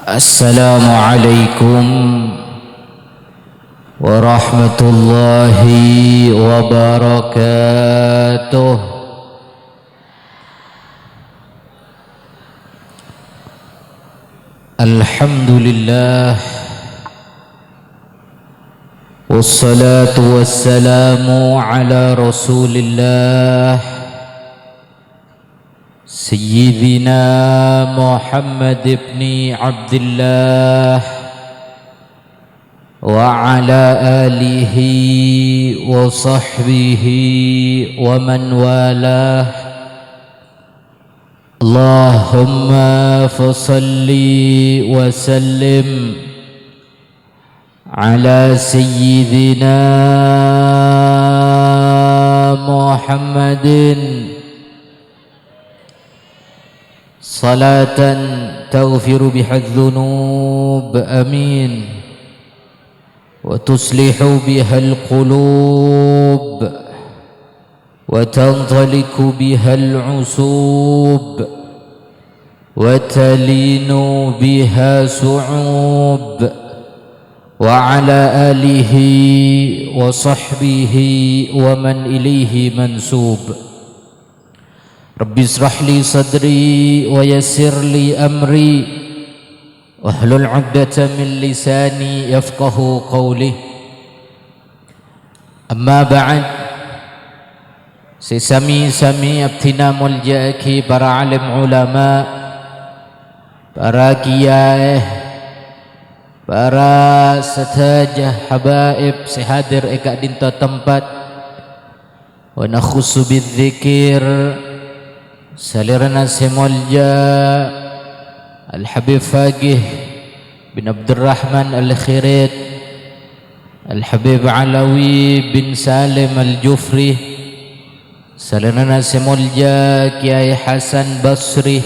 Assalamualaikum warahmatullahi wabarakatuh. Alhamdulillah, wassalatu wassalamu ala Rasulillah Sayyidina Muhammad ibn Abdullah wa ala alihi wa sahbihi wa man walah. Allahumma fasalli wa sallim ala Sayyidina Muhammadin salatan taghfiru biha adh-dhunub, amin, wa tuslihu biha al-qulub wa tantaliku biha al-usub wa talinu biha su'ub, wa ala alihi wa sahbihi wa man ilayhi mansub. Rabbi israh li sadri wa yassir li amri wahlul 'uqdatam min lisani yafqahu qawli. Amma ba'd, sesami-sami abtina muljaki para alim ulama, para kiai, para satajah habaib sehadir eka dinta tempat, wa nakhussu bidzikir salirana semolja Al-Habib Faqih bin Abdurrahman Al-Khirit, Al-Habib Alawi bin Salim Al-Jufri, salirana semolja Kiai Hasan Basri,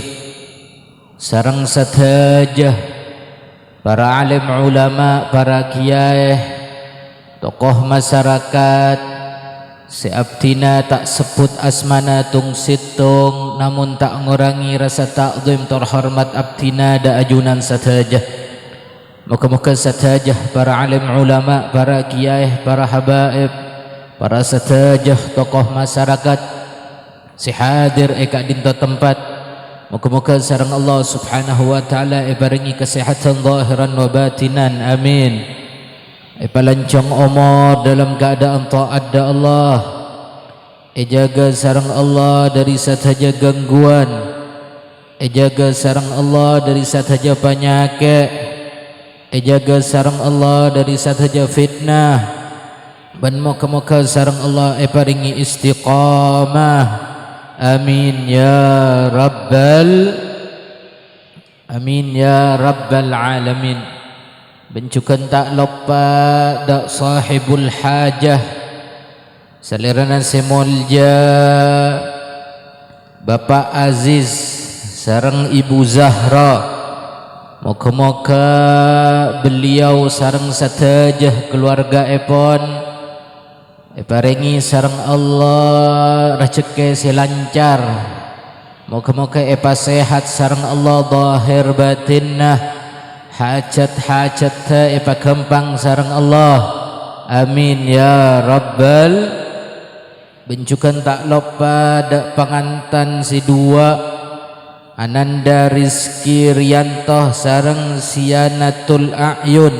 sarang satajah para alim ulama, para kiai, tokoh masyarakat seabtina tak sebut asmana tung situng, namun tak ngurangi rasa ta'zim terhormat abtina da ajunan satajah. Muka-muka satajah para alim ulama, para kiai, para habaib, para satajah tokoh masyarakat sehadir eka dinta tempat, muka-muka sareng Allah subhanahu wa ta'ala ibaringi kesehatan zahiran wa batinan, amin. Palancong umur dalam keadaan taat da Allah, jaga sarang Allah dari sahaja gangguan, jaga sarang Allah dari sahaja penyakit, jaga sarang Allah dari sahaja fitnah, dan moga-moga sarang Allah paringi istiqamah, amin ya rabbal alamin. Bencukan tak lupa dak sahibul hajah salirana semolja Bapak Aziz sareng Ibu Zahra, moga-moga beliau sareng satajah keluarga epon paringi sareng Allah rezeki selancar, moga-moga epa sehat sareng Allah zahir batinna, hajat-hajat epa gampang sareng Allah, amin ya rabbal. Bencukan tak lupa dak pangantan si dua Ananda Rizki Rianto sareng Sianatul A'yun,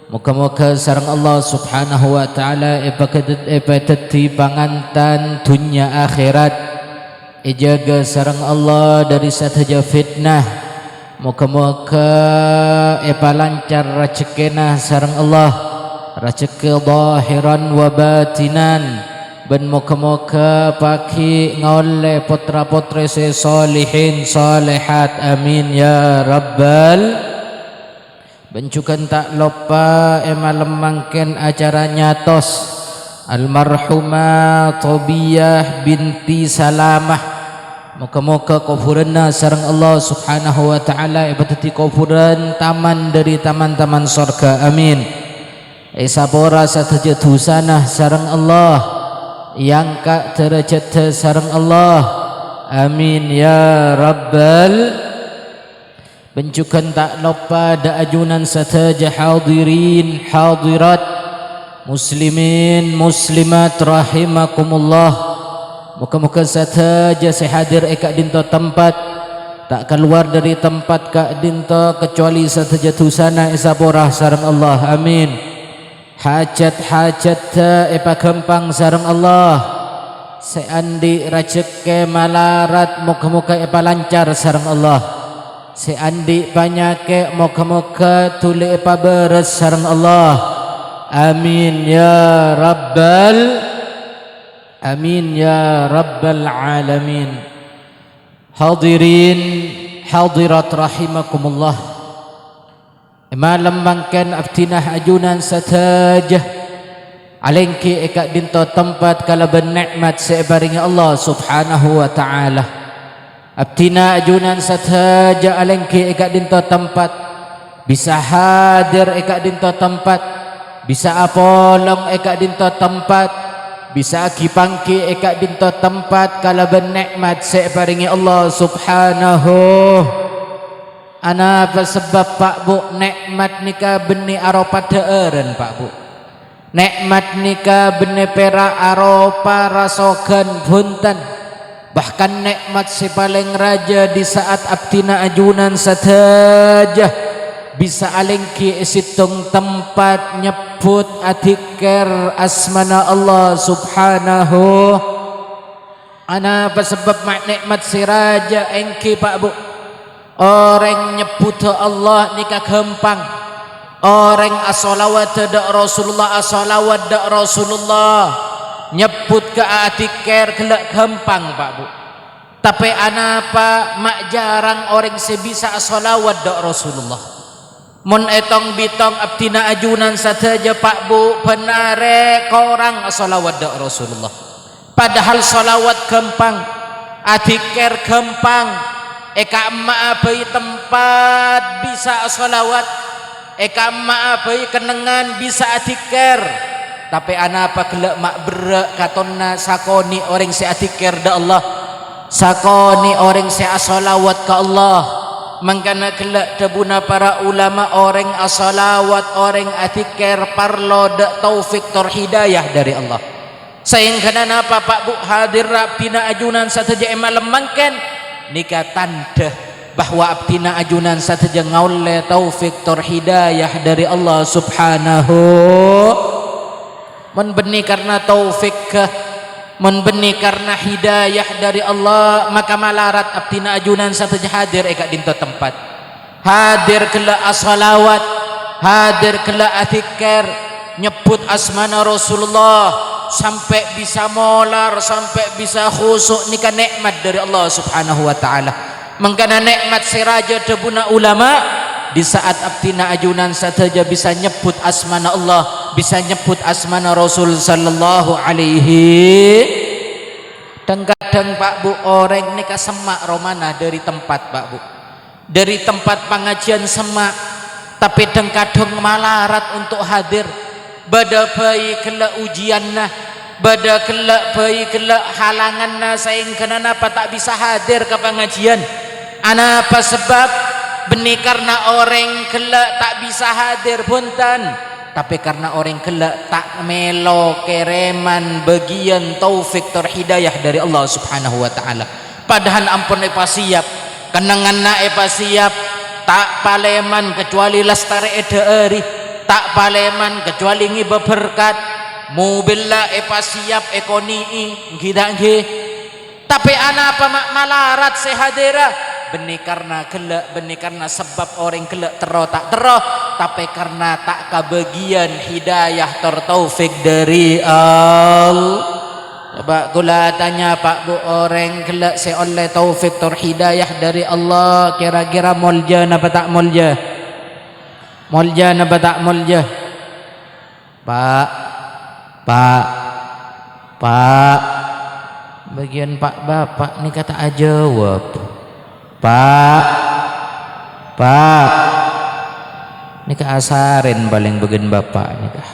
moga-moga sareng Allah subhanahu wa ta'ala epa teti pangantan dunya akhirat, jaga sareng Allah dari sahaja fitnah, moga-moga epa lancar rezekina sareng Allah, rezeki zahiran wa batinan, ben moga-moga paki ngoleh putra-putri solihin solihat, amin ya rabbal. Bencukan tak lupa malam mangken acara nyatos almarhumah Tobiyah binti Salamah, moga-moga kufuranna sareng Allah subhanahu wa ta'ala ibadati kufuran taman dari taman-taman surga, amin. Sabora sahaja dosana sareng Allah, yang kak derajat sareng Allah, amin ya rabbal. Bencukan tak lupa da ajunan sataja hadirin hadirat muslimin muslimat rahimakumullah. Muka-muka sataja sehadir eka dinto tempat tak keluar dari tempat kak dinto kecuali sataja tusana isaborah sareng Allah. Amin. Hajat-hajat ta epa kempang sareng Allah. Seandi rajeke malarat muka-muka epa lancar sareng Allah. Seandi banyake moga-moga tuli epa beres sareng Allah. Amin ya rabbal amin ya rabbal alamin. Hadirin hadirat rahimakumullah. Malam mangken abtinah ajunan satajah alengki eka dinto tempat kalaban nikmat sebaringi Allah subhanahu wa ta'ala. Abtina ajunan sataja alengki eka dinto tempat bisa hadir eka dinto tempat bisa apolong eka dinto tempat bisa kipangki eka dinto tempat kalaban nikmat sebaringi Allah subhanahu. Ana sebab Pak Bu nikmat nika beni aropa deeren Pak Bu. Nikmat nika beni pera aropa rasogan punten. Bahkan nikmat si paling raja di saat abtina ajunan satajah bisa alengki isitung tempat nyebut adikir asmana Allah subhanahu. Ana sebab nikmat si raja engki Pak Bu. Orang nyebut Allah nikah gampang. Orang as-salawat dak Rasulullah as-salawat dak Rasulullah nyebut ke adikir gelak gampang Pak Bu. Tapi anapa mak jarang orang sebisa as-salawat dak Rasulullah. Mun etong bitong abtina ajunan saja Pak Bu benare korang as-salawat dak Rasulullah. Padahal salawat gampang, adikir gampang. Eka emak abai tempat bisa salawat, eka emak abai kenengan bisa adikir. Tapi anapa gelak mak berak katonna sakoni orang si adikir da Allah, sakoni orang si asalawat ke Allah. Mangkana gelak debuna para ulama orang asalawat orang adikir parlo da taufik tor hidayah dari Allah. Sehingga napa Pak Bu hadir abdina ajunan sataja malam mangken nikah tanda bahwa abdina ajunan sataja ngaule taufik tor hidayah dari Allah subhanahu. Menbeni karena taufik menbeni karena hidayah dari Allah maka malarat abdina ajunan sataja hadir eka dinto tempat hadir kela as-salawat hadir kela atikir nyebut asmana Rasulullah sampai bisa molar sampai bisa khusuk nikah nikmat dari Allah subhanahu wa ta'ala. Mengkana nikmat si raja debuna ulama di saat abdina ajunan saja bisa nyebut asmana Allah bisa nyebut asmana Rasul sallallahu alaihi. Dan kadang Pak Bu orang nikah semak romana dari tempat Pak Bu dari tempat pengajian semak tapi dan kadang malarat untuk hadir bada bayi kelak ujianna bada kelak bayi kelak halanganna sehingga napa tak bisa hadir ke pengajian. Anapa sebab benih karena orang kelak tak bisa hadir punten tapi karena orang kelak tak melo kereman bagian taufik tor hidayah dari Allah subhanahu wa ta'ala. Padahal ampun epa siap kenanganna epa siap tak paleman kecuali lastare edaari tak paleman kecuali ngiba berkat mobillah epa siap ekoni kita nggih. Tapi anapa mak malarat sehadira benih karena gelak benih karena sebab orang gelak tero tak tero tapi karena tak kebagian hidayah tertaufik dari Allah. Coba kula tanya Pak Bu orang gelak se oleh taufik tor hidayah dari Allah kira-kira mulja napa tak mulja? Mulja napa tak mulja? Pak bagian Pak Bapak ni kata jawab. Pak ni asarin paling bagian Bapak ni kah.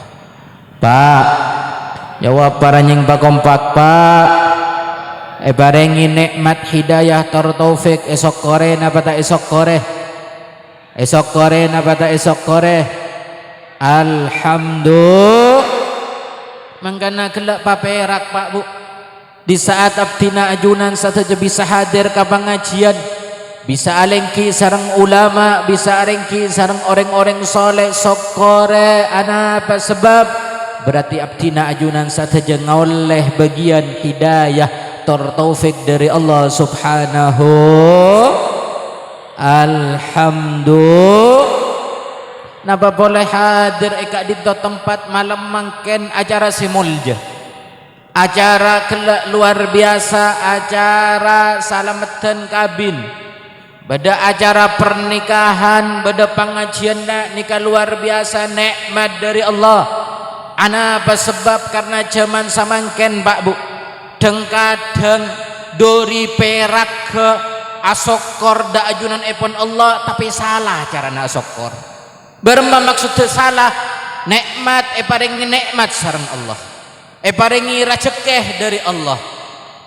Pak jawab paranying Pak kompak Pak. Barengi nikmat hidayah tor taufik esok kore napa tak esok kore? Esok kore napa ta esok kore? Alhamdulillah. Mangkana kelak paperak Pak Bu. Di saat abdina ajunan saja bisa hadir ke pengajian, bisa alengki sareng ulama, bisa alengki sareng orang-orang soleh sokore. Apa sebab? Berarti abdina ajunan saja ngoleh bagian hidayah taufik dari Allah Subhanahu. Alhamdulillah. Napa boleh hadir eka di tempat malam mangken acara simulja, acara kelak luar biasa, acara salamatan kabin, beda acara pernikahan, beda pengajian nikah luar biasa, nikmat dari Allah. Apa sebab? Karena zaman samangken Pak Bu dengkadeng dori perak ke asokor da ajunan epon Allah, tapi salah carana asokor. Berma maksudnya salah. Nikmat paringi nikmat sareng Allah, paringi rezeki dari Allah.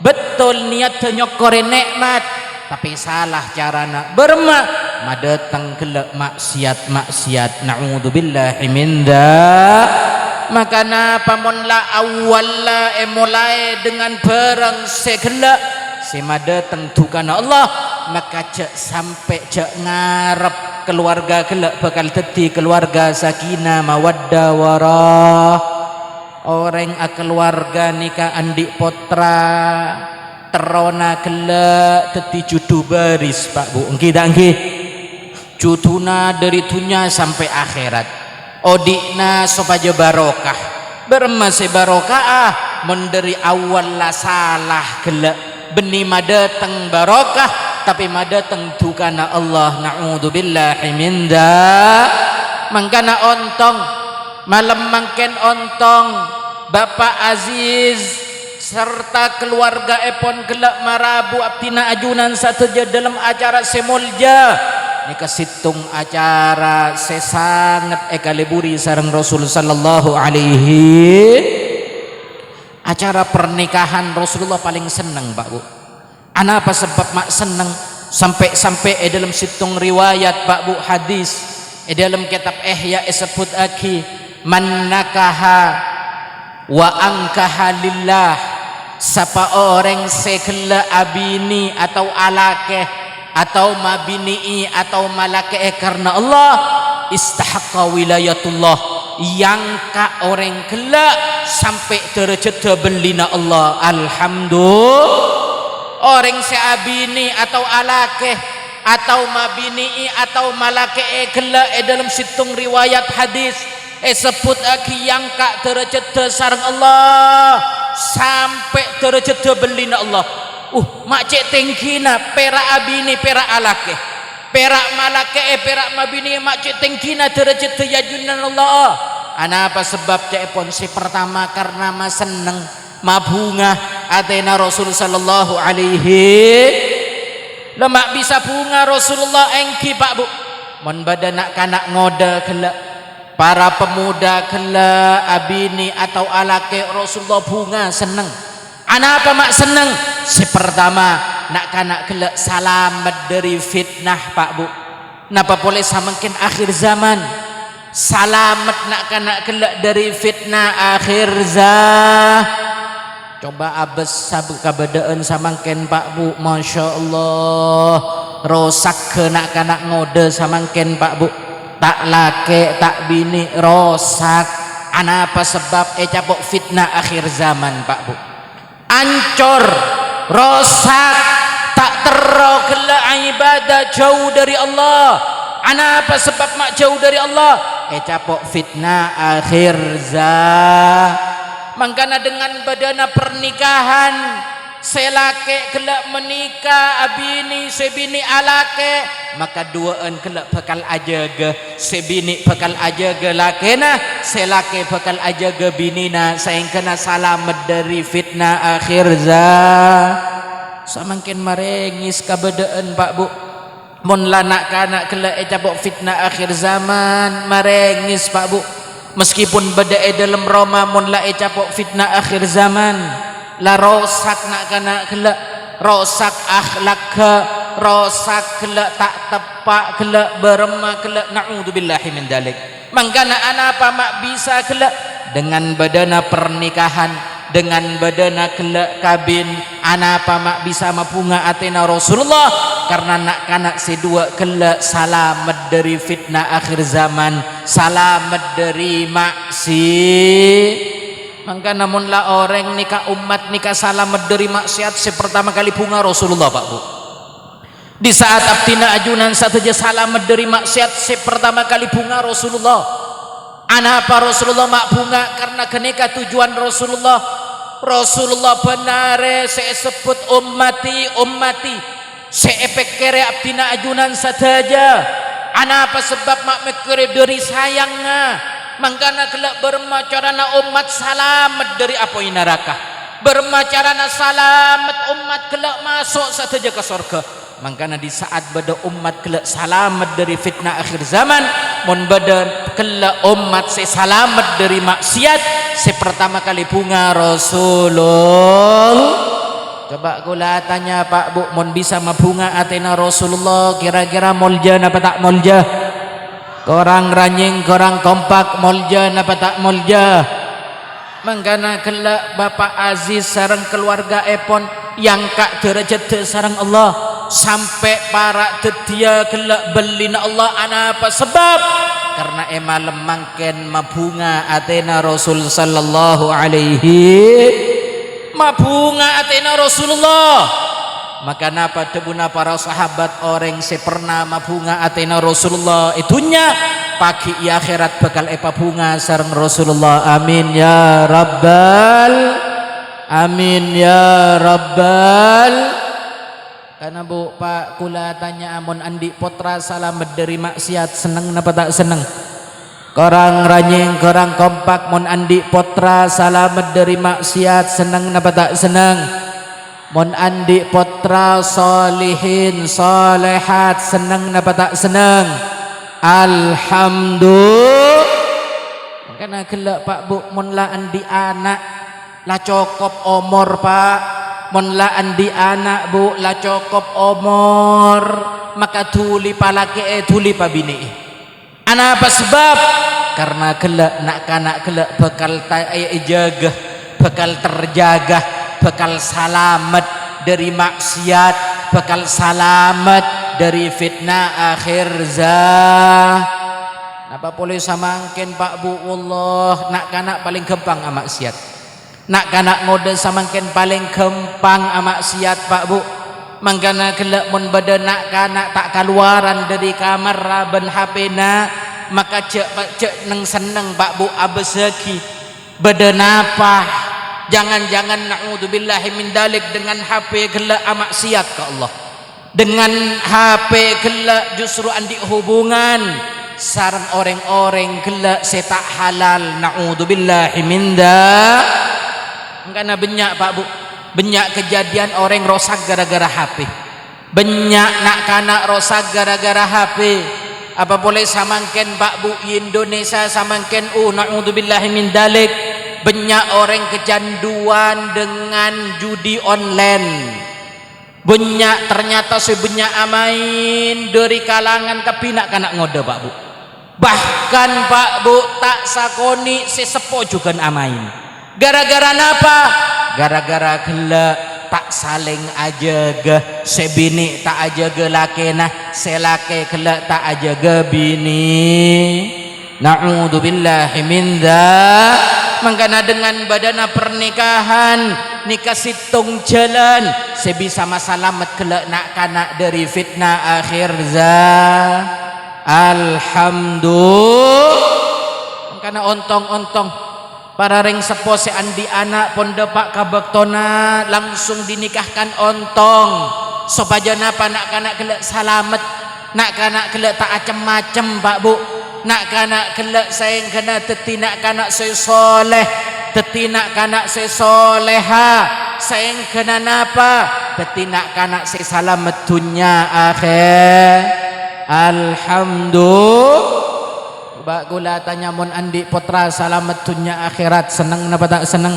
Betul niat nyokore nikmat, tapi salah carana. Berma madeteng kelek maksiat naudzubillahi min dzalik. Maka napa mun la awalla mulai dengan barang segala si madeteng dukana Allah, maka cek sampai cek ngarep keluarga kelak bakal dadi keluarga sakinah mawaddah warah. Orang keluarga nikah andik potra terona kelak dadi judu baris Pak Bu. Nggih dak nggih? Juduna dari dunia sampai akhirat. Odikna supaya barokah. Bermase barokah menderi awal la salah kelak benih madateng barokah, tapi madateng dukana Allah naudzubillahi min dzalik. Mangkana ontong malam mangken ontong Bapak Aziz serta keluarga epon gelak marabu abdina ajunan sateja dalam acara semulja nika situng acara sesangat ekaleburi sareng Rasul sallallahu alaihi. Acara pernikahan Rasulullah paling seneng Pak Bu. Apa sebab mak seneng? Sampai dalam situng riwayat Pak Bu hadis dalam kitab Ihya disebut aki man nakaha wa angkaha lillah. Siapa orang sekela abini atau alake atau mabini atau malake karena Allah, istahaqqa wilayatullah, yang ka orang kelak sampai derajat belina Allah. Alhamdulillah. Orang seabini atau alake atau mabini atau malake kelak dalam situng riwayat hadis sebut aki yang ka derajat sareng Allah sampai derajat belina Allah. Mak cek tingkina perak abini perak alake perak malake perak mabini mak cek tingkina derajat yajunan Allah. Apa sebab cek pon si pertama karena ma seneng mabunga atena Rasul sallallahu alaihi. Lemak bisa bunga Rasulullah engki Pak Bu. Mon badanak kanak ngoda kelak para pemuda kelak abini atau alake Rasulullah bunga seneng. Apa mak seneng? Si pertama nak kanak kelak salamat dari fitnah Pak Bu. Napa boleh samangkin akhir zaman salamat nak kanak kelak dari fitnah akhir zaman. Coba abes sabuk kabadaan samangken Pak Bu, Masya Allah rosak ke nak kanak ngode samangken Pak Bu, tak lake tak bini rosak. Apa sebab capok fitnah akhir zaman Pak Bu, ancor rosak tak terokela ibadah jauh dari Allah. Apa sebab mak jauh dari Allah? Capok fitnah akhir zaman. Mangkana dengan badana pernikahan selake kelak menikah abini sebini alake, maka duaan kelak bakal ajaga sebini bakal ajaga lakena, selake bakal ajaga binina saengkana salamet dari fitnah akhir zaman. Samangkin marengis kabadaan Pak Bu. Mon lanak kanak kelak capok fitnah akhir zaman marengis Pak Bu. Meskipun beda dalam Roma mun la capok fitnah akhir zaman la rosak nak kana kelak rosak akhlak ke rosak kelak tak tepak kelak berema kelak naudzubillahi min dalik. Mangkana anapa mak bisa kelak dengan badana pernikahan, dengan badana kelak kabin, anapa mak bisa mapunga atena Rasulullah karena nak kanak sedua kelak salamat dari fitnah akhir zaman, salamat dari maksiat. Maka namun lah orang nikah umat nikah salamat dari maksiat sepertama kali bunga Rasulullah Pak Bu. Di saat abtina ajunan saja salamat dari maksiat sepertama kali bunga Rasulullah. Anapa Rasulullah mak bunga karena kenika tujuan Rasulullah. Rasulullah benar saya sebut ummati saya pekere abtina ajunan saja. Anapa sebab mak mekere dari sayangnya. Mangkana kelak bermacarana umat salamat dari apa neraka, bermacarana salamat umat kelak masuk saja ke surga. Mangkana di saat bada umat kelak salamat dari fitnah akhir zaman, mon bada kelak umat selamat dari maksiat sepertama kali bunga Rasulullah. Coba kula tanya Pak Bu, mon bisa mabunga atena Rasulullah kira-kira molja apa tak molja? Korang ranying, korang kompak molja napa tak molja. Mangkana kelak Bapak Aziz sareng keluarga Epon yang kak derajat sareng Allah sampai para tetia kelak belina Allah anapa sebab karena emalem mangken mabunga atena Rasul sallallahu alaihi mabunga atena Rasulullah. Maka napa tebuna para sahabat orang sepernah mabunga atena Rasulullah itunya pagi ya akhirat bakal epa bunga sareng Rasulullah. Amin ya rabbal amin ya rabbal. Karena Bu Pak kula tanya amon andi potra salamet dari maksiat seneng napa tak seneng? Korang ranying korang kompak mon andi potra salamet dari maksiat seneng napa tak seneng? Mon andi potra solihin solehat seneng napa tak seneng? Alhamdulillah. Karena gelak Pak Bu mon la andi anak la cokop omor Pak, mon la andi anak Bu la cokop omor maka tuli palake tuli pa bini. Ana apa sebab? Karena gelak nak kanak gelak bakal jaga, bakal terjaga, bakal salamat dari maksiat, bakal salamat dari fitnah akhir zaman. Napa boleh samangken Pak Bu Allah nak kanak paling gampang maksiat. Nak kanak ngode samangken paling gampang maksiat Pak Bu. Mangkana kelak mun bada nak kanak tak keluaran dari kamar raben HP-na maka cek neng seneng Pak Bu abeseki bada napa. Jangan-jangan na'udzubillahi min dalik dengan HP gelak maksiat ke Allah. Dengan HP gelak justru andi hubungan sareng orang-orang gelak setak halal na'udzubillahi min dalik. Karena banyak Pak Bu, banyak kejadian orang rosak gara-gara HP. Banyak nak kanak rosak gara-gara HP. Apa boleh samangken Pak Bu Indonesia samangken na'udzubillahi min dalik. Banyak orang kecanduan dengan judi online. Banyak ternyata sebanyak amain dari kalangan kepinak kanak ngode Pak Bu. Bahkan Pak Bu tak sakoni sesepo juga amain. Gara-gara napa? Gara-gara gelak tak saling ajaga sebini tak ajaga lakena selake gelak tak ajaga bini. Na'udzubillahi min dzalik. Mangkana dengan badana pernikahan nikah situng jalan sebisa masalamat kelak nak kanak dari fitnah akhir zaman. Alhamdulillah. Mangkana ontong-ontong para ring sepo se andi anak ponde Pak kabektona langsung dinikahkan ontong supaya napa nak kanak kelak salamet, nak kanak kelak tak acem-macem Pak Bu. Nak kanak kelak sayang kena tetinak kanak saya soleh, tetinak kanak saya soleha, sayang kena napa tetinak kanak saya salamet dunya akhir. Alhamdulillah. Coba gula tanya mon andi putra salamet dunya akhirat seneng napa tak seneng?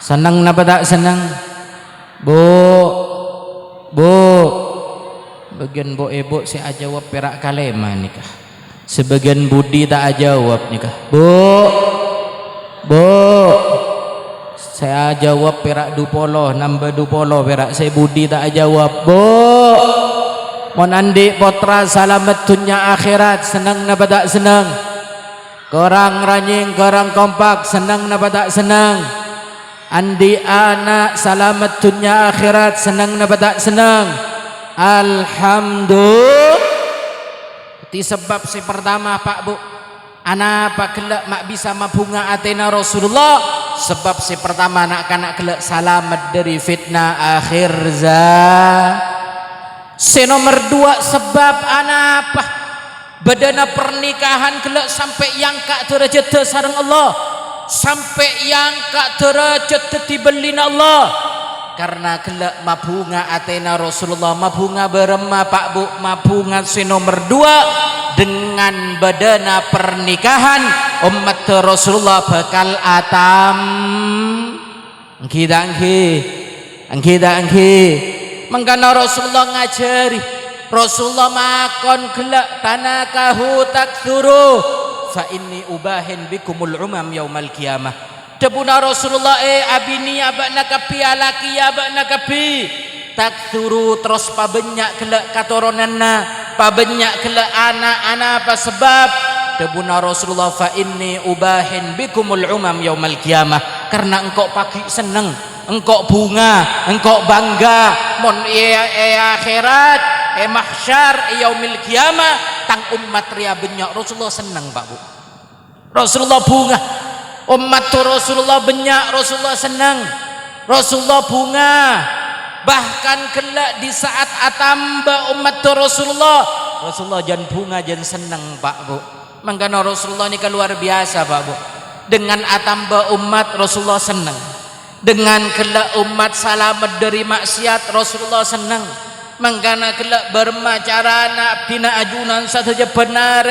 Seneng napa tak seneng? Bu Bagian bo saya jawab perak kalema nikah. Sebagian budi tak jawab nikah. Bu, saya jawab perak dupolo, nambah dupolo perak. Saya budi tak jawab. Bu, mon andi potra salamet dunia akhirat, senang napa tak senang? Korang ranying, korang kompak, senang napa tak senang? Andi anak salamet dunia akhirat, senang napa tak senang? Alhamdulillah. Ti sebab si pertama Pak Bu, anak apa kelak mak bisa mabunga atena Rasulullah. Sebab si pertama anak kanak kelak salamet dari fitnah akhir zaman. Si nomor dua sebab anak apa badana pernikahan kelak sampai yang kak derajat sareng Allah, sampai yang kak derajat dibelina Allah. Karena kelak mabunga atena Rasulullah, mabunga berema Pak Bu, mabunga si nomor dua dengan badana pernikahan umat Rasulullah bakal atam kita mengkana Rasulullah ngajari, Rasulullah makon kelak tanakahu takthuru fa inni ubahin bikumul umam yaumal qiyamah. Debuna Rasulullah abini abakna kapi alaki abakna kapi takthuru terus pabenyak kelak katoronanna, pabenyak kelak anak-anak apa sebab debuna Rasulullah fa inni ubahin bikumul umam yaumal qiyamah. Karena engkau pagi seneng, engkau bunga, engkau bangga mon akhirat mahsyar yaumil qiyamah tang umat ria benyak Rasulullah seneng Pak Bu. Rasulullah bunga, umat Rasulullah benyak, Rasulullah senang, Rasulullah bunga. Bahkan kelak di saat atamba umat Rasulullah, Rasulullah jan bunga jan senang Pak Bu. Mangkana Rasulullah ini luar biasa Pak Bu. Dengan atamba umat Rasulullah senang, dengan kelak umat salamet dari maksiat Rasulullah senang. Mangkana kelak bermacarana abdina ajunan saja benar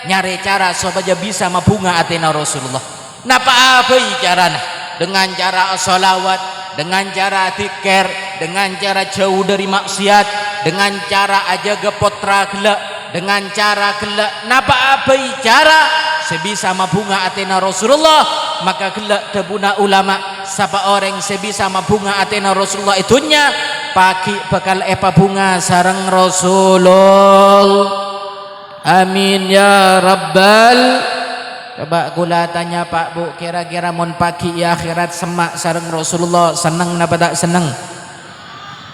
nyari cara supaya bisa mabunga atena Rasulullah. Napa apa caranya? Dengan cara sholawat, dengan cara zikir, dengan cara jauh dari maksiat, dengan cara ajaga potra gelak, dengan cara gelak. Napa apa cara? Sebisa mabunga atena Rasulullah. Maka gelak debuna ulama, siapa orang sebisa mabunga atena Rasulullah itunya pagi bakal bunga sareng Rasulullah. Amin ya rabbal. Coba kula tanya Pak Bu, kira-kira mon pagi ya akhirat semak sareng Rasulullah seneng napa tak seneng?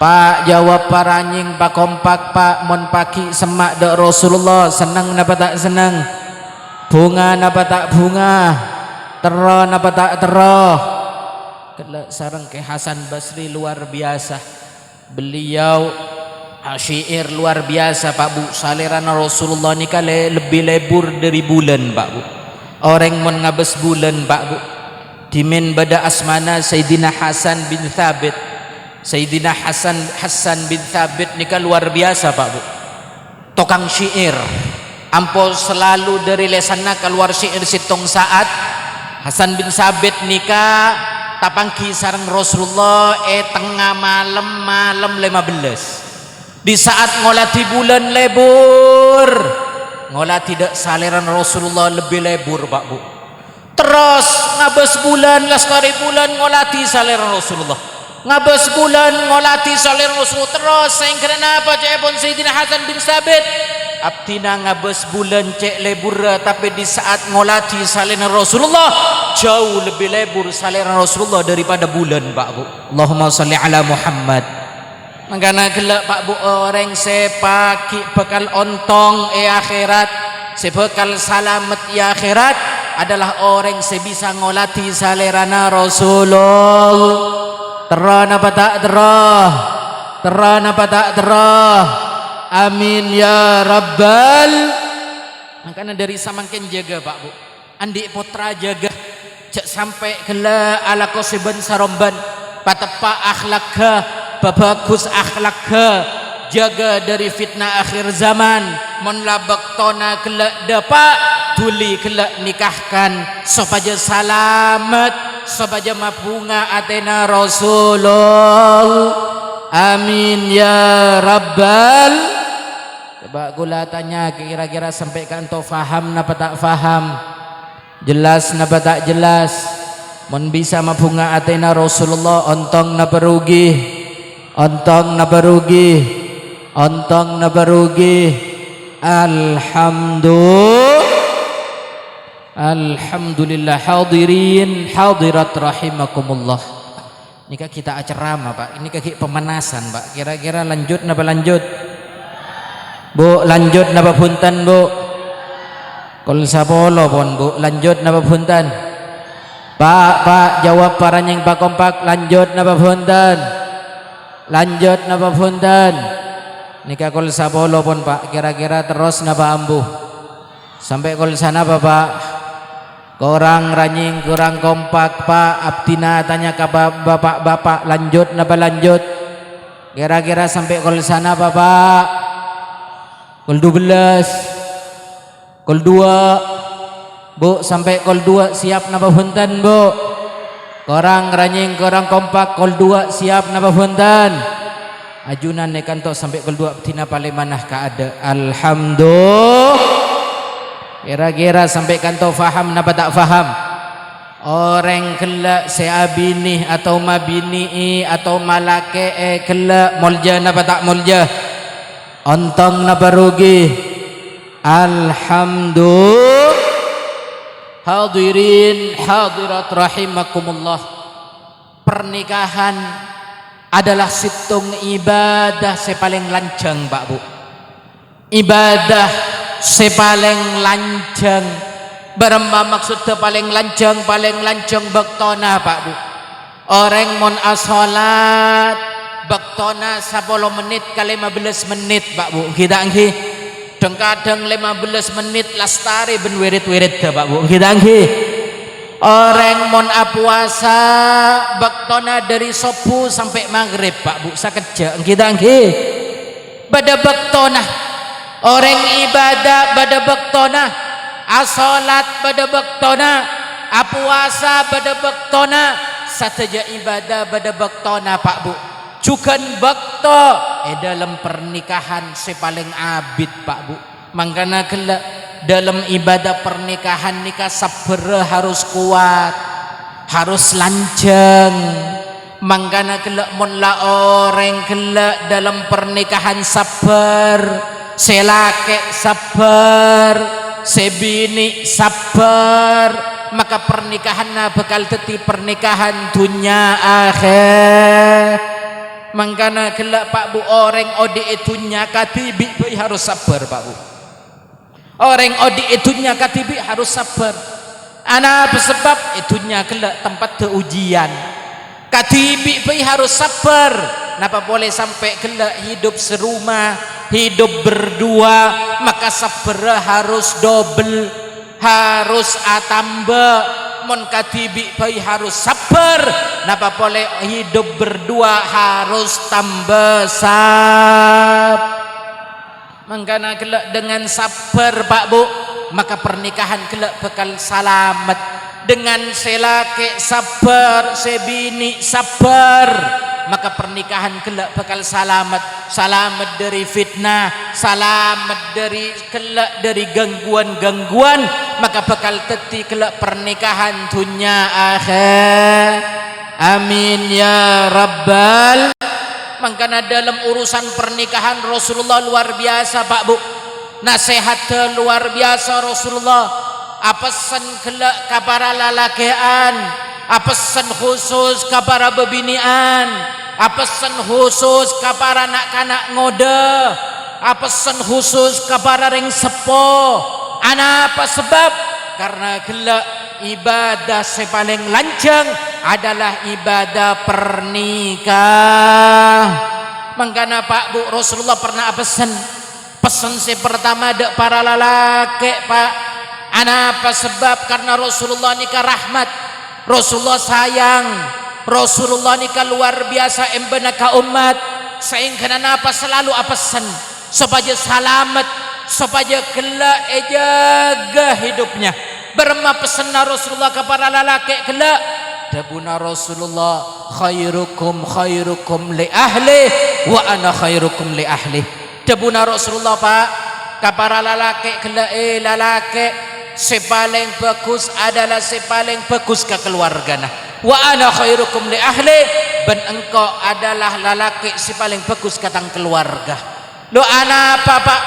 Pak jawab paranying Pak kompak Pak, mon pagi semak dak Rasulullah seneng napa tak seneng? Bunga napa tak bunga? Tero napa tak tero? Kelak sareng ke Hasan Basri luar biasa. Beliau syair luar biasa Pak Bu. Salirana Rasulullah ni kali lebih lebur dari bulan Pak Bu. Orang mon ngabes bulan Pak Bu. Dimin bada asmana Sayyidina Hasan bin Thabit. Sayyidina Hasan bin Thabit nikah luar biasa Pak Bu. Tokang syair. Ampun selalu dari lesanna keluar syair situng saat. Hasan bin Thabit nikah tapangki sareng Rasulullah tengah malam 15. Di saat ngolati bulan lebur, ngolah tidak saliran Rasulullah lebih lebur Pak Bu. Terus ngabes bulan lestari bulan ngolati saliran Rasulullah, ngabes bulan ngolati saliran Rasulullah. Terus sayang kenapa cepon Sayyidina Hasan bin Sabit abdina ngabes bulan cek lebur, tapi di saat ngolati saliran Rasulullah jauh lebih lebur saliran Rasulullah daripada bulan Pak Bu. Allahumma sholli ala Muhammad. Mangkana gelak Pak Bu orang sepaki bekal ontong akhirat, sebekal salamet akhirat adalah orang sebisa ngolati salerana Rasulullah. Terah napa tak terah? Terah napa tak terah? Amin ya rabbal. Mangkana dari samangken jaga Pak Bu. Andi putra jaga cek sampai gelak ala kosiban saromban patepa akhlakha bagus akhlakha, jaga dari fitnah akhir zaman. Mon labak tona kelak dapat tuli kelak nikahkan supaya salamat, supaya mabunga atena Rasulullah. Amin ya rabbal Coba gula tanya kira-kira sampai ke anto faham napa tak faham, jelas napa tak jelas. Mun bisa mabunga atena Rasulullah ontong napa rugi, ontong napa rugi, ontong napa rugi. Alhamdulillah hadirin hadirat rahimakumullah. Ini kita ceramah Pak, ini kaki pemanasan Pak. Kira-kira lanjut napa lanjut? Bu, lanjut napa punten Bu? Kul sapolo pon Bu, lanjut napa punten? Pak jawab paranyeng Pak kompak, lanjut napa punten? Lanjut napa punten? Nika kul sapolo pon Pak, kira-kira terus napa ambuh? Sampai kul sana Pak. Kurang ranying, kurang kompak Pak. Abdina tanya ke bapak-bapak, lanjut napa lanjut? Kira-kira sampai kul sana Bapak? Kul 12, kul 2 Bu, sampai kul 2 siap napa punten Bu? Kurang ranying, kurang kompak, kul 2 siap napa punten? Ajunan nekanto sampai kul 2 tina paling manah kaada. Alhamdulillah. Kira-kira sampai kanto faham napa tak faham? Orang kelak seabini atau mabini atau malake kelak mulja napa tak mulja? Ontong napa rugi? Alhamdulillah. Hadirin hadirat rahimakumullah. Pernikahan adalah situng ibadah sepaling lancang Pak Bu. Ibadah sepaling lancang, beremba maksud paling lancang bektona Pak Bu. Orang mon asolat bektona 10 menit ke 15 menit Pak Bu. Kita angki kadang 15 menit lastari ben wirid-wirid ke Pak Bu. Kita angki orang mon apuasa bektona dari subuh sampai maghrib Pak Bu. Sakeja kita angki pada bektona. Orang ibadah pada bektona, asolat pada bektona, apuasa pada bektona, sateja ibadah pada bektona Pak Bu. Cukan bekto dalam pernikahan sepaling abid Pak Bu. Mangkana kelak dalam ibadah pernikahan nikah sabar harus kuat, harus lanceng. Mangkana kelak mun la orang kelak dalam pernikahan sabar, selake sabar, sebini sabar, maka pernikahannya bakal teti pernikahan dunia akhir. Mangkana kelak Pak Bu, orang odi itunya katibi harus sabar Pak Bu. Orang odi itunya katibi harus sabar. Anak sebab itunya kelak tempat ujian. Katibi harus sabar. Napa boleh sampai kelak hidup serumah, hidup berdua, maka sabar harus double, harus atamba. Mon katibi harus sabar. Napa boleh hidup berdua harus tambah sab. Mangkana kelak dengan sabar Pak Bu, maka pernikahan kelak bakal selamat. Dengan selake sabar, sebini sabar, maka pernikahan kelak bakal selamat. Selamat dari fitnah, selamat dari kelak dari gangguan-gangguan, maka bakal teti kelak pernikahan dunia akhir. Amin ya rabbal. Mangkana dalam urusan pernikahan Rasulullah luar biasa Pak Bu. Nasihat luar biasa Rasulullah. Apesan kelak kapara lalakean, apesan khusus kapara bebinian, apesan khusus kapara anak-anak ngode, apesan khusus kapara ring sepo. Ana apa sebab? Karena kelak ibadah sepaling lancang adalah ibadah pernikah. Mangkana Pak Bu, Rasulullah pernah pesan si pertama dek para lalake Pak. Apa sebab? Karena Rasulullah nikah rahmat, Rasulullah sayang, Rasulullah nikah luar biasa embena ka umat. Sehingga apa selalu apesan supaya selamat, supaya kelak jaga hidupnya. Berma pesan Rasulullah kepada lalaki kelak. Dabuna Rasulullah khairukum li ahli wa ana khairukum li ahli. debuna Rasulullah pak kapara lalaki gelak lalaki sepaling bagus adalah sepaling bagus ke keluargana wa ana khairukum li ahli ben engkau adalah lalaki sepaling bagus katang keluarga lo ana apa pak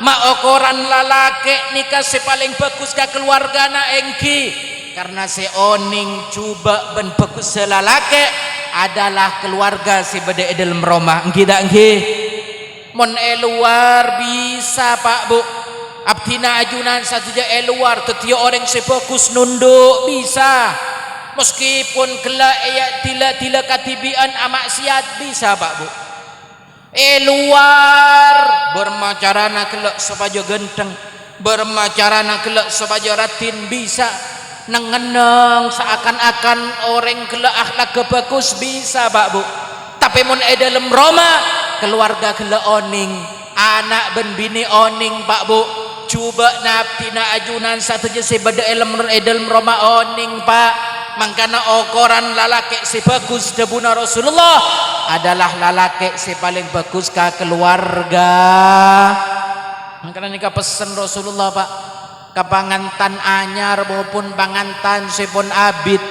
ma ukuran lalaki nikah sepaling bagus ke keluargana engki karena seoning coba ben bagus selalaki adalah keluarga si beda dalam rumah engki dak engki mon luar bisa pak bu abdina ajunan saja luar tetiak orang sebagus nunduk bisa meskipun kelak ya tila katibian amaksiat bisa pak bu luar bermacarana kelak supaya genteng bermacarana kelak supaya ratin bisa nengeneng seakan-akan orang kelak akhlak kebagus bisa pak bu tapi mun dalam Roma keluarga kelak oning anak ben bini oning pak bu coba naptina ajunan satu je si beda dalam Roma oning pak mangkana ukuran lalaki si bagus debuna Rasulullah adalah lalaki si paling bagus ke keluarga mangkana nikah pesen Rasulullah pak ke pangantan anyar maupun pangantan sipun abid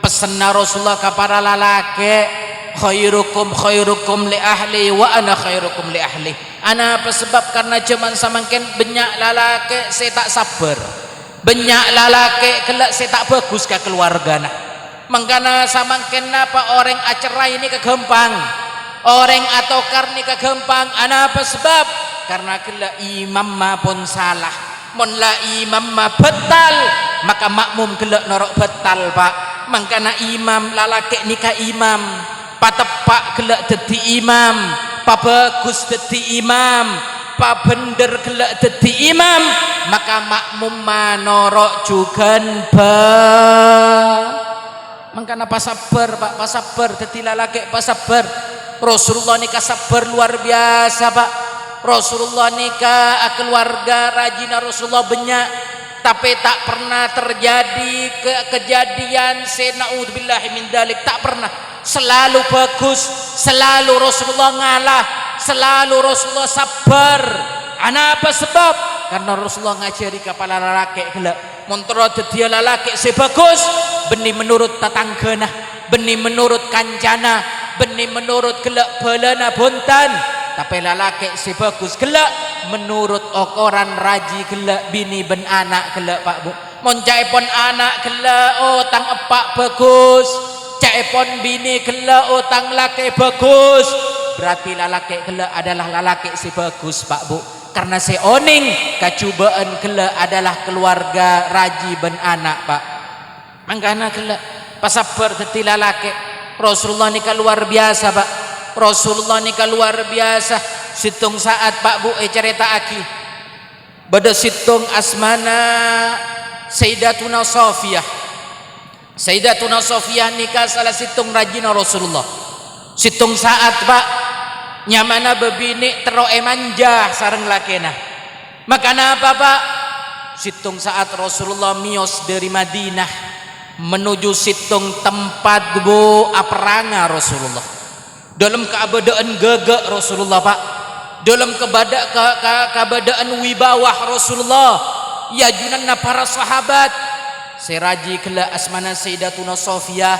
pesenna Rasulullah ke para lalaki khairukum li ahli wa ana khairukum li ahli ana apa sebab karena zaman samangken banyak lalaki saya tak sabar banyak lalaki kelak saya tak bagus ke keluarga nah mangkana samangken apa orang acerai ini kegempang orang atau karni kegempang ana apa sebab karena kelak imam ma pun salah mun la imam ma betal maka makmum kelak norok betal pak mangkana imam lalaki nikah imam patepak kelak dadi imam pabagus dadi imam pabender kelak dadi imam maka makmum manorok jugan ba mangkana pasabar pak pasabar dadi lalaki pasabar Rasulullah nikah sabar luar biasa pak Rasulullah nikah keluarga rajina Rasulullah banyak tapi tak pernah terjadi kejadian sena'udzubillahi min dalik tak pernah selalu bagus selalu Rasulullah ngalah selalu Rasulullah sabar ana apa sebab karena Rasulullah ngajari kepala lalaki gelak montoro dia lalaki sebagus benih menurut tatanggana benih menurut kancana benih menurut gelak balana bontan tapi lalaki sebagus gelak menurut ukuran raji gelak bini ben anak gelak pak bu moncai pon anak gelak oh tang epak bagus caipon bini gelak utang laki bagus berarti lalaki gelak adalah lalaki si bagus pak bu karena seoning kacubaan gelak adalah keluarga raji ben anak pak mangkana gelak pasabar dadi lalaki Rasulullah nikah luar biasa pak Rasulullah nikah luar biasa situng saat pak bu cerita aki bada situng asmana Sayyidatuna Sofiyah Sayyidatuna Sofiyah nikah salah situng rajina Rasulullah situng saat pak nyamana bebini teroe manja sareng lakena makana apa pak situng saat Rasulullah mios dari Madinah menuju situng tempat bu aperanga Rasulullah dalam keabadaan gagak Rasulullah pak dalam keabadaan wibawah Rasulullah yajunanna para sahabat seraji kela asmana Sayyidatuna Sofiyah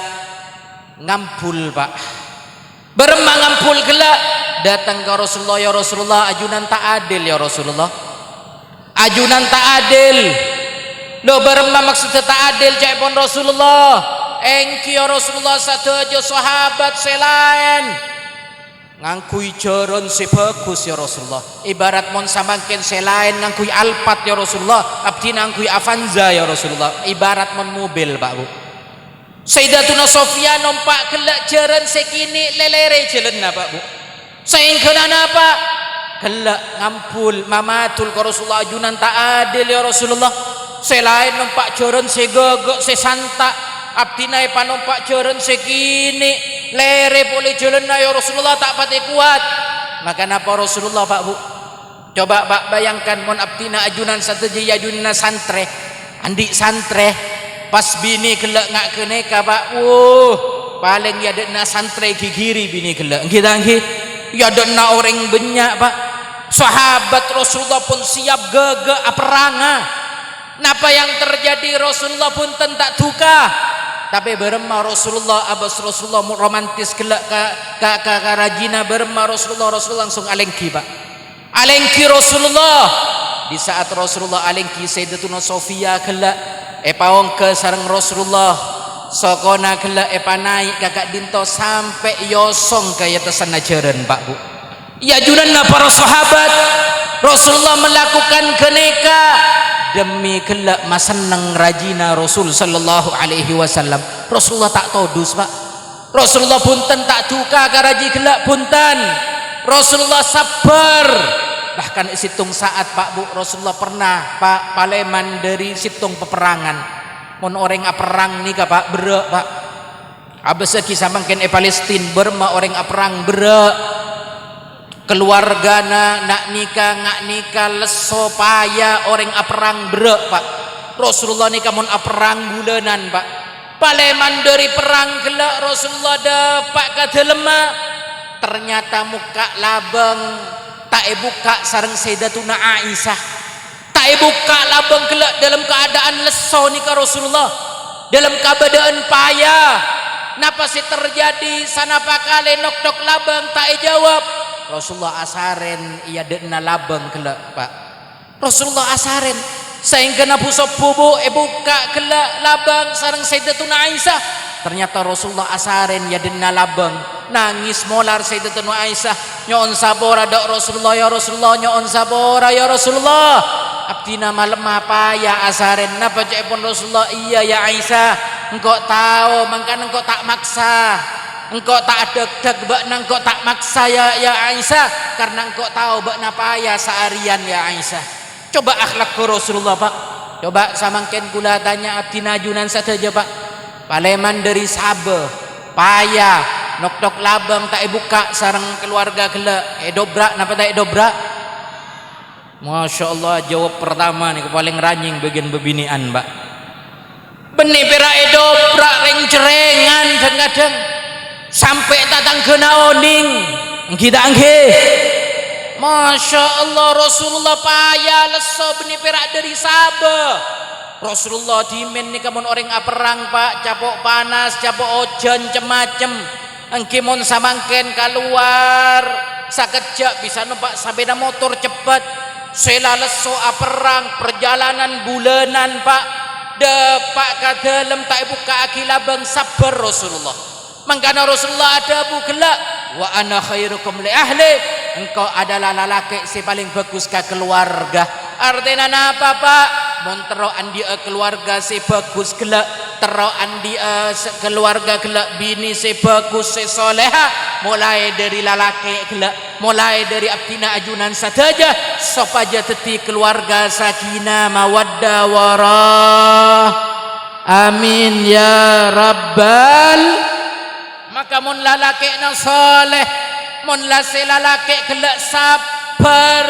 ngampul pak beremang ngampul kela datang ke Rasulullah ya Rasulullah ajunan tak adil ya Rasulullah ajunan tak adil lo beremang maksudnya tak adil jaipon Rasulullah engki ya Rasulullah satu aja sahabat selain ngangkui jaran sebagus ya Rasulullah ibarat mon samangken selain ngangkui Alphard ya Rasulullah abdi ngangkui Avanza ya Rasulullah ibarat mon mobil pak bu Sayyidatuna Sofiyah nompak gelak jaran sekini lelere jalan pak bu sehingga apa gelak ngampul mamatul ke Rasulullah ajunan tak adil ya Rasulullah selain nompak jaran segogok sesantak abdi naik panompak jaran segini lere boleh jalan ya Rasulullah tak pati kuat maka napa Rasulullah pak bu coba pak bayangkan mon abdina ajunan satu je ajunan santre andik santre pas bini gelak ngak keneka pak paling ya dena santre gigiri bini gelak kita nggih ya dena orang banyak pak Sahabat Rasulullah pun siap gege perangan. Napa yang terjadi Rasulullah pun tentak duka. Tapi berema Rasulullah abas Rasulullah romantis kelak ka rajina berema Rasulullah langsung alengki pak. Alengki Rasulullah. Di saat Rasulullah alengki Sayyidatuna Sofia kelak pawong ke sareng Rasulullah sokona kelak naik kakak dinto sampai yosong kaya tesan ajaran pak bu. Ya junanna para sahabat Rasulullah melakukan keneka demi kelak maseneng rajina Rasul sallallahu alaihi wasallam. Rasulullah tak todus pak. Rasulullah punten tak duka karaji kelak punten. Rasulullah sabar. Bahkan situng saat pak bu Rasulullah pernah pak paleman dari situng peperangan. Mon orang perang nih pak berek pak. Abis kisah mangken Palestina berma orang perang berek. Keluarga nak nikah leso paya orang perang berek pak. Rasulullah nikah mon perang bulanan pak. Paleman dari perang gelak Rasulullah dapat kata lemah. Ternyata muka labang tak buka sareng Sayyidatuna Aisyah. Tak buka labang gelak dalam keadaan leso nikah Rasulullah. Dalam keadaan payah. Napa sih terjadi sana pakale nok labang tak jawab. Rasulullah asaren iya dena labang kelak pak. Rasulullah asaren sehingga nabu sopubu buka kelak labang sareng Sayyidatuna Aisyah. Ternyata Rasulullah asaren ya dena labang nangis molar Sayyidatuna Aisyah nyon sabora dak Rasulullah ya Rasulullah nyon sabora ya Rasulullah abdina malam apa ya asaren napa cepon Rasulullah iya ya Aisyah engkau tahu mangkan engkau tak maksa. Engkau tak deg-deg bakna engkau tak maksa ya Aisyah karena engkau tahu bakna payah seharian ya Aisyah. Coba akhlak ke Rasulullah pak. Coba samangken kula tanya abdi najunan saja pak. Paleman dari sabe payah nok labang tak buka sareng keluarga gelak dobrak napa tak dobrak. Masya Allah jawab pertama nih paling ranjing bagian bebinian pak. Benih pera dobrak reng cerengan kadang-kadang sampai tatang kena oning kita angge. Masya Allah Rasulullah payah leso benih perak dari Sabah. Rasulullah dimen nih kamun orang perang pak capok panas capok ojan cemacem engkimon samangken keluar sakejak bisa numpak sepeda motor cepat sela leso perang perjalanan bulanan pak depak ke dalam tak buka akilabang sabar Rasulullah. Mangkana Rasulullah ada gelak wa ana khairukum li ahli engkau adalah lalaki si paling bagus ke keluarga. Artinya apa pak monteroan dia keluarga si bagus gelak teroan dia keluarga gelak bini si bagus si soleha mulai dari lalaki gelak mulai dari abdina ajunan saja sopaja teti keluarga sakinah mawaddah warah amin ya rabbal. Maka mun lalaki na soleh mun lase lalaki gelak sabar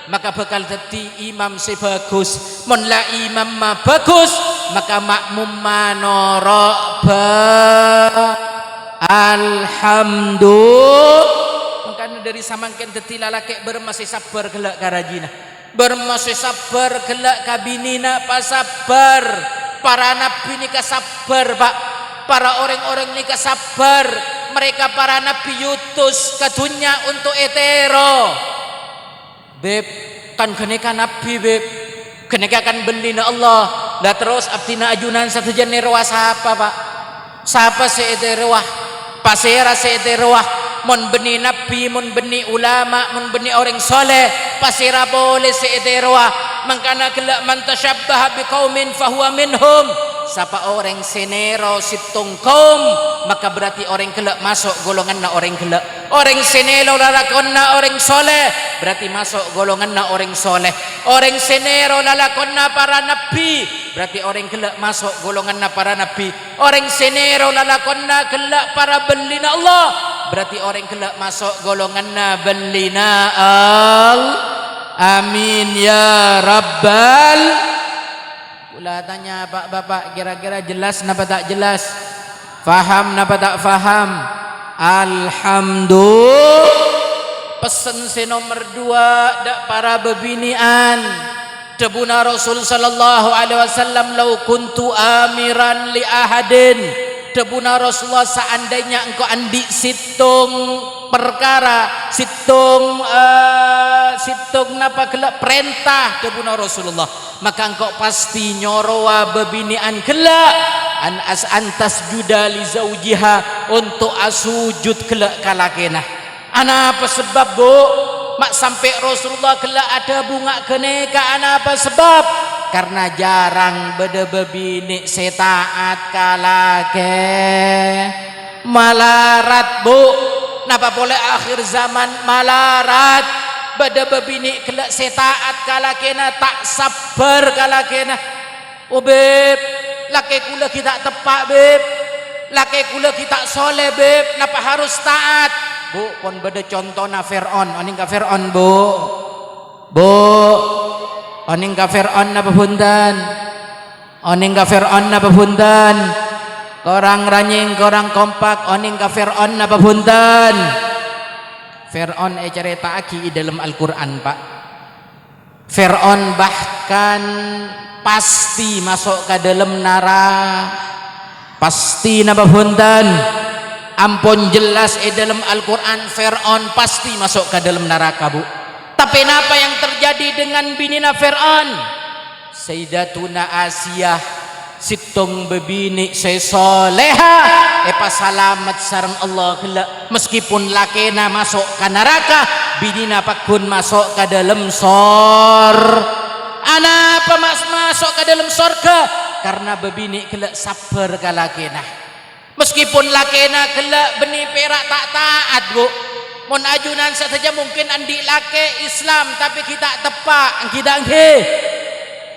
maka bakal jadi imam si bagus. Mun la imam ma bagus maka makmum manoroba alhamdulillah. Maka dari samangken jadi lalaki bermasih sabar gelak karajina bermasih sabar gelak kabinina pas sabar para nabi nikah sabar pak. Para orang-orang nikah sabar mereka para nabi yutus ke dunia untuk etero beb kan keneka nabi beb keneka kan bendina Allah dah terus abdina ajunan satu jenis ruah siapa pak siapa si eteroah pasera si eteroah mon beni nabi mon beni ulama mon beni orang soleh pasera boleh si eteroah mangkana kelak man tasyabbaha biqaumin fahuwa minhum. Siapa orang senero situng kaum maka berarti orang kelak masuk golongan na orang kelak. Orang senero lalakon na orang soleh berarti masuk golongan na orang soleh. Orang senero lalakon na para nabi berarti orang kelak masuk golongan na para nabi. Orang senero lalakon na kelak para belina Allah berarti orang kelak masuk golongan na belina Allah. Amin ya rabbal. Ulah tanya bapak kira-kira jelas napa tak jelas, faham napa tak faham. Alhamdulillah Pesen si nomor 2 dak para bebinian. Debuna Rasul sallallahu alaihi wasallam, "Lau kuntu amiran li ahadin." Debuna Rasulullah, seandainya engkau andi situng perkara, situng napa kelak perintah debuna Rasulullah, maka engkau pasti nyorowa bebinian kelak antas juda li zaujiha, untuk asujud kelak kalakena. Ana apa sebab bu mak sampai Rasulullah kelak ada bunga keneka? Ana apa sebab? Karena jarang beda bebini setaat kalake malarat bu. Napa boleh akhir zaman malarat beda bebini kelak setaat kalakena, tak sabar kalakena. Oh beb, laki kula kita tepak beb, laki kula kita soleh beb, napa harus taat bu? Pon beda contohna Fir'aun, oning ka Fir'aun bu, oning ka Fir'aun napa punten, oning ka Fir'aun napa punten, korang ranying korang kompak, oning ka Fir'aun napa punten. Fir'aun cerita aki dalam Al-Quran pak. Fir'aun bahkan pasti masuk ke dalam neraka, pasti napa punten. Ampun jelas dalam Al-Quran Fir'aun pasti masuk ke dalam neraka bu. Tapi apa yang terjadi dengan binina Fir'aun? Sayyidatuna Asiyah situng bebini sesoleha epa salamat sareng Allah kelak, meskipun lakena masuk ke neraka, binina pakun masuk ke dalam sor. Ana apa masuk ke dalam surga? Karena bebini kelak sabar ka lakena. Meskipun lakena kelak beni perak tak taat bu. Mon ajunan saja mungkin andi lake Islam tapi kita tepak kita nggih.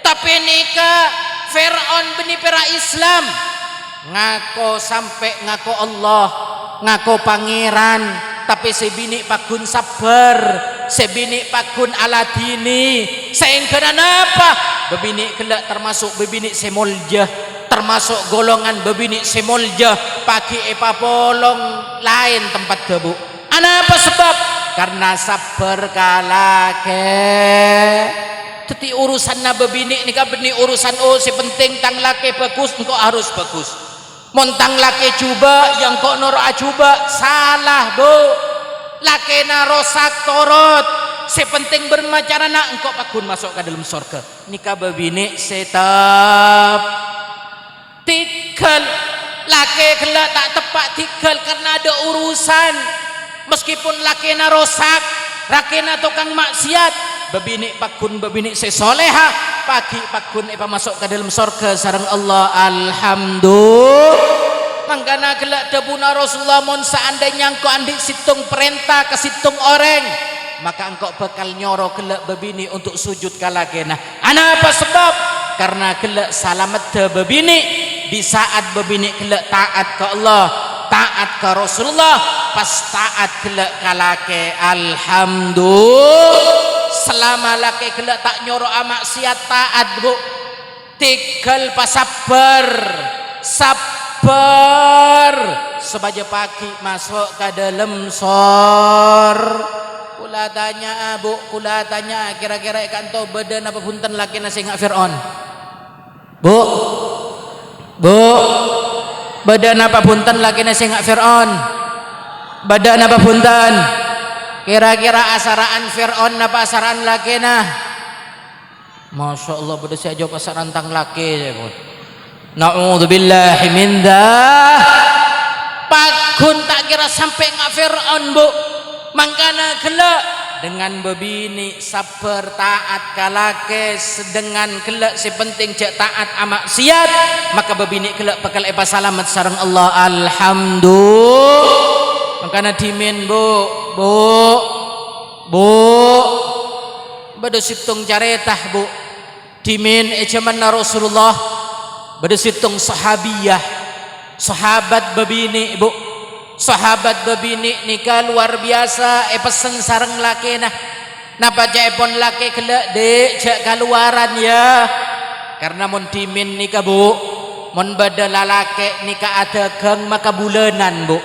Tapi nikah Fir'aun beni perak Islam, ngako sampai ngako Allah, ngako pangeran, tapi sebini pakun sabar, sebini pakun aladini. Sehingga apa? Bebini kelak termasuk bebini semoljah, termasuk golongan bebini semoljah pagi epa polong lain tempat debu. Ana apa sebab? Karena sabar kalake. Teti urusan na bebini nikah beni urusan si penting tang laki bagus engkau harus bagus. Montang laki coba yang kok noro coba salah bu. Laki na rosak torot. Si penting bermacarana engkau pakun masuk ke dalam surga. Nikah bebini setap tikal. Laki kelak tak tepat tikal karena ada urusan. Meskipun laki na rosak, laki na tukang maksiat, bebini pakun bebini sesoleha pagi pakun epa masuk ke dalam surga sareng Allah. Alhamdulillah. Mangkana kelak debuna Rasulullah, mon seandainya engkau andi situng perintah ke situng orang, maka engkau bakal nyoro kelak bebini untuk sujud kalakena. Ana apa sebab? Karena kelak salamet de bebini di saat bebini kelak taat ke Allah, taat ke Rasulullah, pas taat kelak kalake. Alhamdulillah. Selama laki kelak tak nyoro maksiat taat bu, tinggal pasabar sabar sebaja pagi masuk ke dalam sor. Kula tanya bu, kula tanya kira-kira ikan to badan apa punten laki nasi ngak Fir'aun bu, badan apa punten laki nasi ngak Fir'aun, badan apa punten? Kira-kira asaraan Fir'aun apa asaraan lakena? Masya Allah beda saya jawab asaraan tang laki. Na'udzubillahi min dzalik. Pakun tak kira sampai ngak Fir'aun bu. Mangkana kelak dengan bebini sabar taat kalake, sedengan kelak si penting cek taat amaksiat, maka bebini kelak bakal epa salamat sareng Allah. Alhamdulillah. Mangkana dimin bu beda situng caretah bu dimin zaman Rasulullah, beda situng sahabiyah sahabat bebini bu, sahabat bebini nikah luar biasa pesen sareng laki nah napa jaipon laki kelak dek jak keluaran ya, karena mon dimin nikah bu, mon beda lalaki nikah ada gang maka bulanan bu,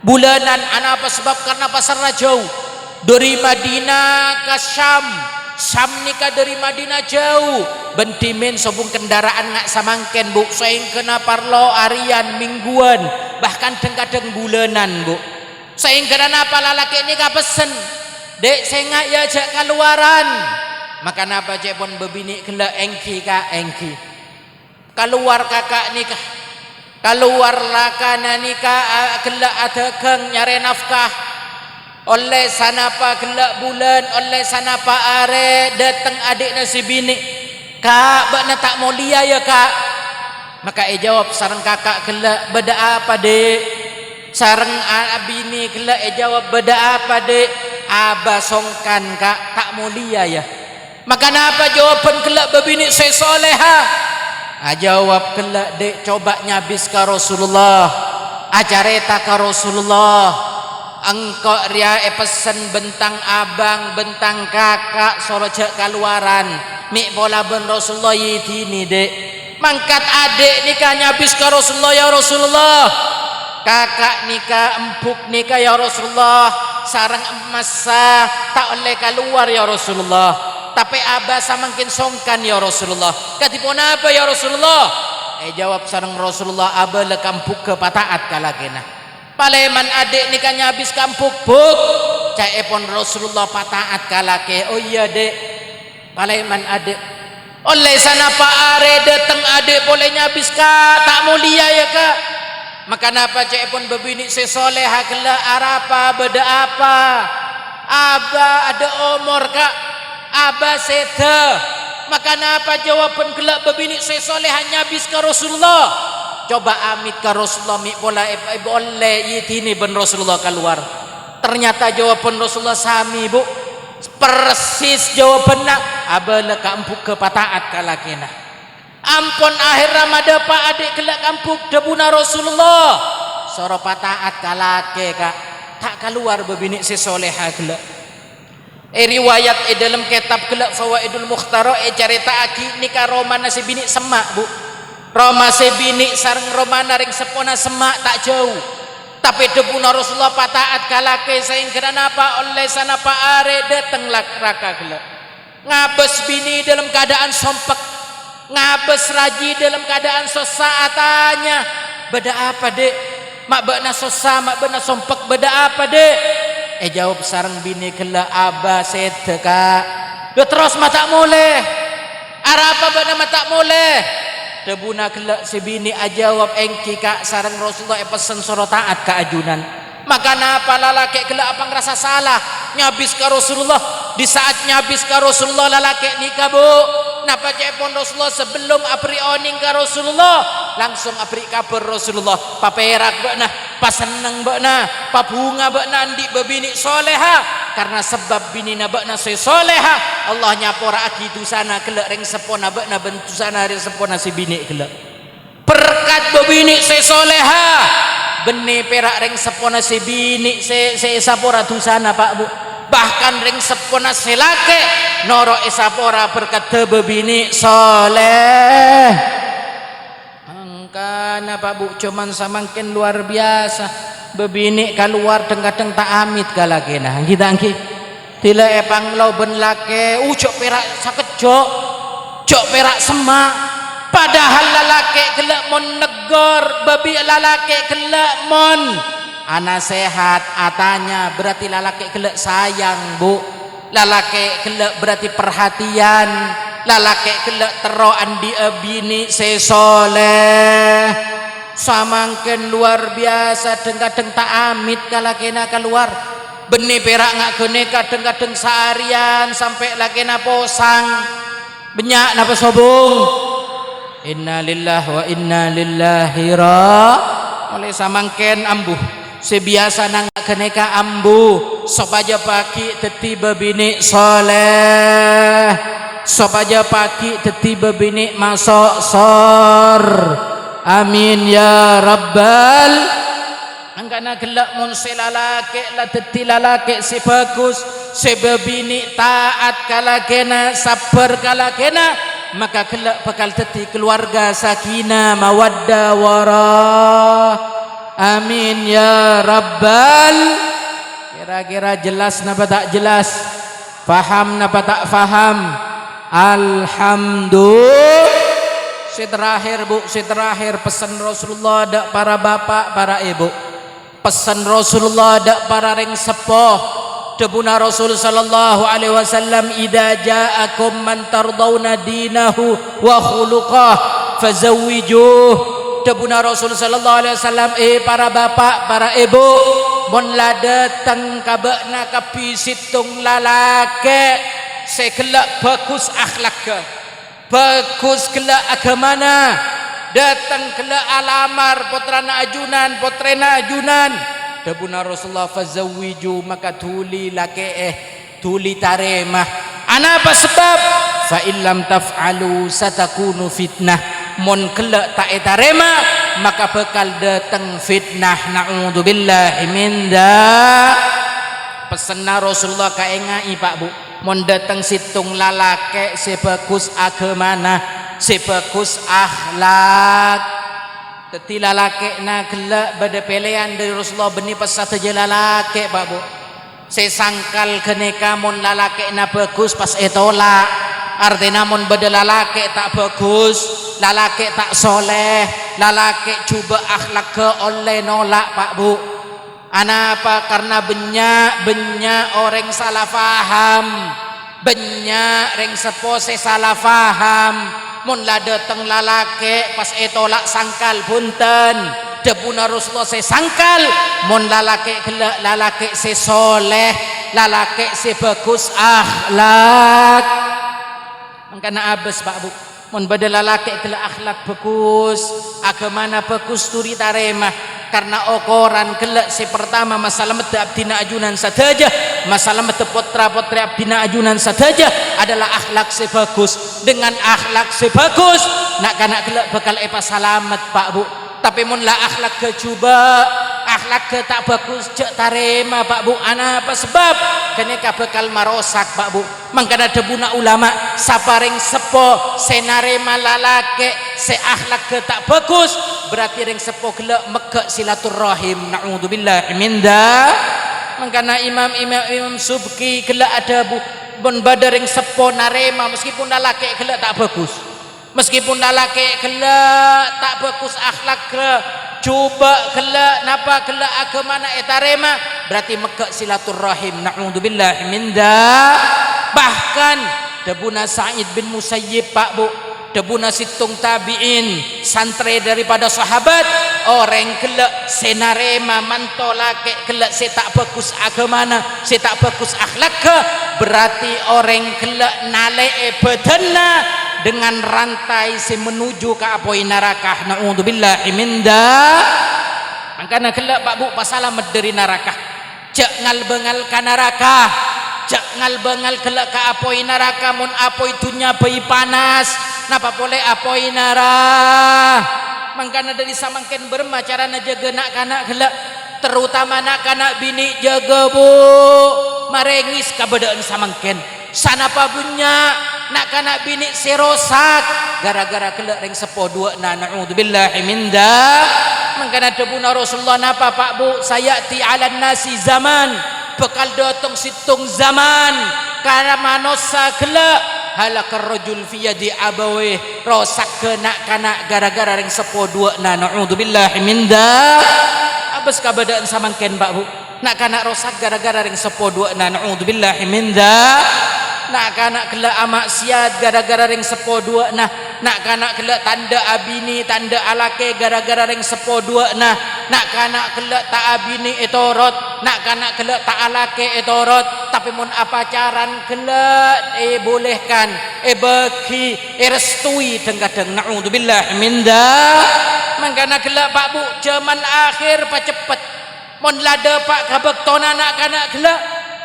bulanan. Ana apa sebab? Karena pasarnya jauh. dari Madinah ke Syam. Syam nikah dari Madinah jauh. Bentimin sobung kendaraan ngak samangken bu. Saing kena parlo harian, mingguan, bahkan kadang bulanan bu. Saing kena apa lalaki nikah pesen. Dek saya ngak ya jak keluaran. Maka napa cek pun bebini kela engki ka engki. Keluar kakak nikah. Keluar lakana nikah kela adekeng nyari nafkah. Oleh sana pa kela bulan, oleh sana pa are datang adik nasi bini. Kak, bakna tak mulia ya kak. Maka jawab sareng kakak kela beda apa dek? Sareng bini kela jawab beda apa dek? Aba songkan kak tak mulia ya. Maka napa jawaban kelak babini saya soleha? Jawab kelak dek coba nyabis ke Rasulullah, acareta ke Rasulullah. Engkau ria pesen bentang abang, bentang kakak sorojak keluaran. Mik bola ben Rasulullah yitini dek. Mangkat adik nikah nyabis ke Rasulullah ya Rasulullah. Kakak nikah, empuk nikah ya Rasulullah. Sarang emasa tak oleh keluar ya Rasulullah. Tapi abah samangkin songkan ya Rasulullah. Katipun apa ya Rasulullah? Jawab sareng Rasulullah, abah le kampuk ke pataat kalakena. Paleman adik nikahnya habis kampuk buk. Cai pun Rasulullah pataat kalake. Oh iya dek. Paleman adik. Oleh sana pak are dateng adik bolehnya habis ka tak mulia ya kak. Maka napa cai pun bebini sesoleh kela arapa beda apa? Abah ada umur kak. Abah seda. Maka napa jawaban kelak babini saya soleh hanya habis ke Rasulullah. Coba amit ke Rasulullah mi bola boleh yitini ben Rasulullah keluar. Ternyata jawaban Rasulullah sami bu. Persis jawabannya. Abah le kampuk ke pataat kalakina. Ampun akhir Ramadan pak adik kelak kampuk debuna Rasulullah. Soro pataat kalake kak. Tak keluar babini saya soleh kelak. Riwayat dalam kitab kelak Fawaidul Mukhtara cerita aki nikah romana sebini semak bu. Roma sebini sareng romana ring sepona semak tak jauh. Tapi debuna Rasulullah pataat kalake saing kenapa oleh sana pak are dateng raka kelak. Ngabes bini dalam keadaan sompek. Ngabes raji dalam keadaan sosaatannya. Beda apa dek? Mak bakna sosa, mak bakna sompek beda apa dek? Jawab sarang bini kela abah sedeka. Dia terus mata mulai. Arapa bana mata mulai. Debuna kela si bini jawab engki kak sarang Rasulullah pesen suruh taat ke ajunan. Maka napa lalaki kela apa ngerasa salah nyabis ke Rasulullah. Di saat nyabis ke Rasulullah lalaki nikah bu. Napa cepon Rasulullah sebelum apri oning ke Rasulullah langsung apri kabar Rasulullah paperak bakna paseneng bakna pabunga bakna andi babini soleha karena sebab bini na bakna soleha Allah nyapora akitu sana kelak ring sepona bakna bentu sana ring sepona si bini kelak berkat babini soleha beni perak ring sepona si bini sapora tu sana pak bu bahkan ring sepona selake noro esapora berkat bebini soleh. Angkana pak bu cuman samangkin luar biasa bebini keluar kadang tak amit kalakena kita angki tila epang lau ben lake ucok perak sakit jok perak semak padahal lalake kelak mon negor babi lalake kelak mon ana sehat atanya berarti lalaki kelak sayang bu. Lalaki kelak berarti perhatian. Lalaki kelak teroan di bini sesoleh. Samangken luar biasa kadang tak amit kalakena keluar. Benih perak ngak kene kadang seharian sampai lakena posang. Benyak napa sobung. Inna lillahi wa inna lillahi oleh samangken ambuh. Sebiasa nang keneka ambu sopaja pagi tetiba bini soleh sopaja pagi tetiba bini masuk sor amin ya rabbal angkana gelak mun selalake la teti lalake si bagus sebabini taat kalakena sabar kalakena maka gelak bakal teti keluarga sakinah mawaddah warah amin ya rabbal Kira-kira jelas napa tak jelas? Faham napa tak faham? Alhamdulillah. Terakhir Bu, terakhir pesan Rasulullah dak para bapak, para ibu. Pesan Rasulullah dak para ring sepuh. Debuna Rasul sallallahu alaihi wasallam, idza ja'akum man tardawna dinahu wa khuluqah fazawwijuh. Debuna Rasul sallallahu alaihi wasallam, para bapak, para ibu, mun la datang kabekna kapisitung lalake sekelak bagus akhlaknya, bagus kelak agamana, datang kelak alamar putrana ajunan debuna Rasulullah fazawwiju, maka tuli lake tuli taremah. Ana apa sebab? Fa illam taf'alu satakunu fitnah. Mon kelak tak taremah maka bakal datang fitnah. Na'udzubillahi min dzalik. Pesan Rasulullah kaengai Pak Bu, mon datang situng lalake sebagus agamana, sebagus akhlak. Teti lalake na gelak pada pilihan dari Rasulullah benih pas satu je lalake Pak Bu. Sesangkal keneka mon lalake na bagus pas etolak. Artinya mon pada lalake tak bagus, lalake tak soleh, lalake coba akhlak ke oleh nolak Pak Bu. Anapa? Karena banyak orang salah faham, banyak orang sepose salah faham. Mun la dateng lalake pas etolak sangkal punten, debuna Rasulullah se sangkal. Mun lalake gelak, lalake se soleh, lalake se bagus akhlak. Mangkana abes Pak Bu, mun bade lalake gelak akhlak bagus, agamana bagus, turi taremah. Karena ukuran gelak si pertama masalah mete abdina ajunan saja, masalah mete putra putri abdina ajunan saja adalah akhlak si bagus. Dengan akhlak si bagus nak kanak gelak bakal selamat Pak Bu. Tapi mun la akhlak ke cuba, akhlak ke tak bagus cek tarema Pak Bu. Ana apa sebab? Keneka bakal marosak Pak Bu. Mangkana debuna ulama saparing sepo senarema lalake se akhlak ke tak bagus, berarti ring sepo gelak meke silaturrahim. Na'udzubillahi min dzalik. Mangkana imam subki gelak ada Bu bon badaring sepo narema meskipun lalake gelak tak bagus, meskipun lalake gelak tak bagus akhlak gelak, coba gelak napa gelak agamana etarema, berarti meke silaturrahim. Na'udzubillahi min dzalik. Bahkan debuna Sa'id bin Musayyib Pak Bu, debuna situng tabi'in, santri daripada sahabat, orang gelak senarema mantolake gelak se tak bagus agamana, se tak bagus akhlak ke, berarti orang gelak nale badanna dengan rantai se menuju ke apoi neraka. Na'udzubillahi min dzalik. Angkana gelak Pak Bu pasalamat dari neraka, cek ngal-bengal ka neraka, cek ngal-bengal gelak ka apoi neraka. Mun apoi dunya bayi panas, napa boleh apoi neraka. Mangkana dari samangken berma carana jaga nak kanak gelak, terutama nak kanak bini jaga Bu, marengis kabedaan samangken. Sanapa punya nak kanak bini serosak gara-gara gelak ring sepo dua na. Na'udzubillahi min dzalik. Mangkana debuna Rasulullah napa Pak Bu, sayati 'alan nasi zaman, bakal datang situng zaman karena manusia gelak halakar rajul fi yadi abawe, rosak kenak kanak gara-gara ring sepo dua na. Na'udzubillahi min dzalik. Abes kabadaan samangken Pak Bu, nak kanak rosak gara-gara ring sepo dua na. Na'udzubillahi min dzalik. Nak kanak gelak amaksiat gara-gara ring sepo dua nah, nak kanak gelak tanda abini tanda alake gara-gara ring sepo dua nah, nak kanak gelak tak abini etorot, nak kanak gelak tak alake etorot. Tapi mun apa caran gelak bolehkan bagi restui kadang. Na'udzubillahi min dzalik. Mangkana gelak Pak Bu zaman akhir pa cepet mun lada Pak kabektona nak kanak gelak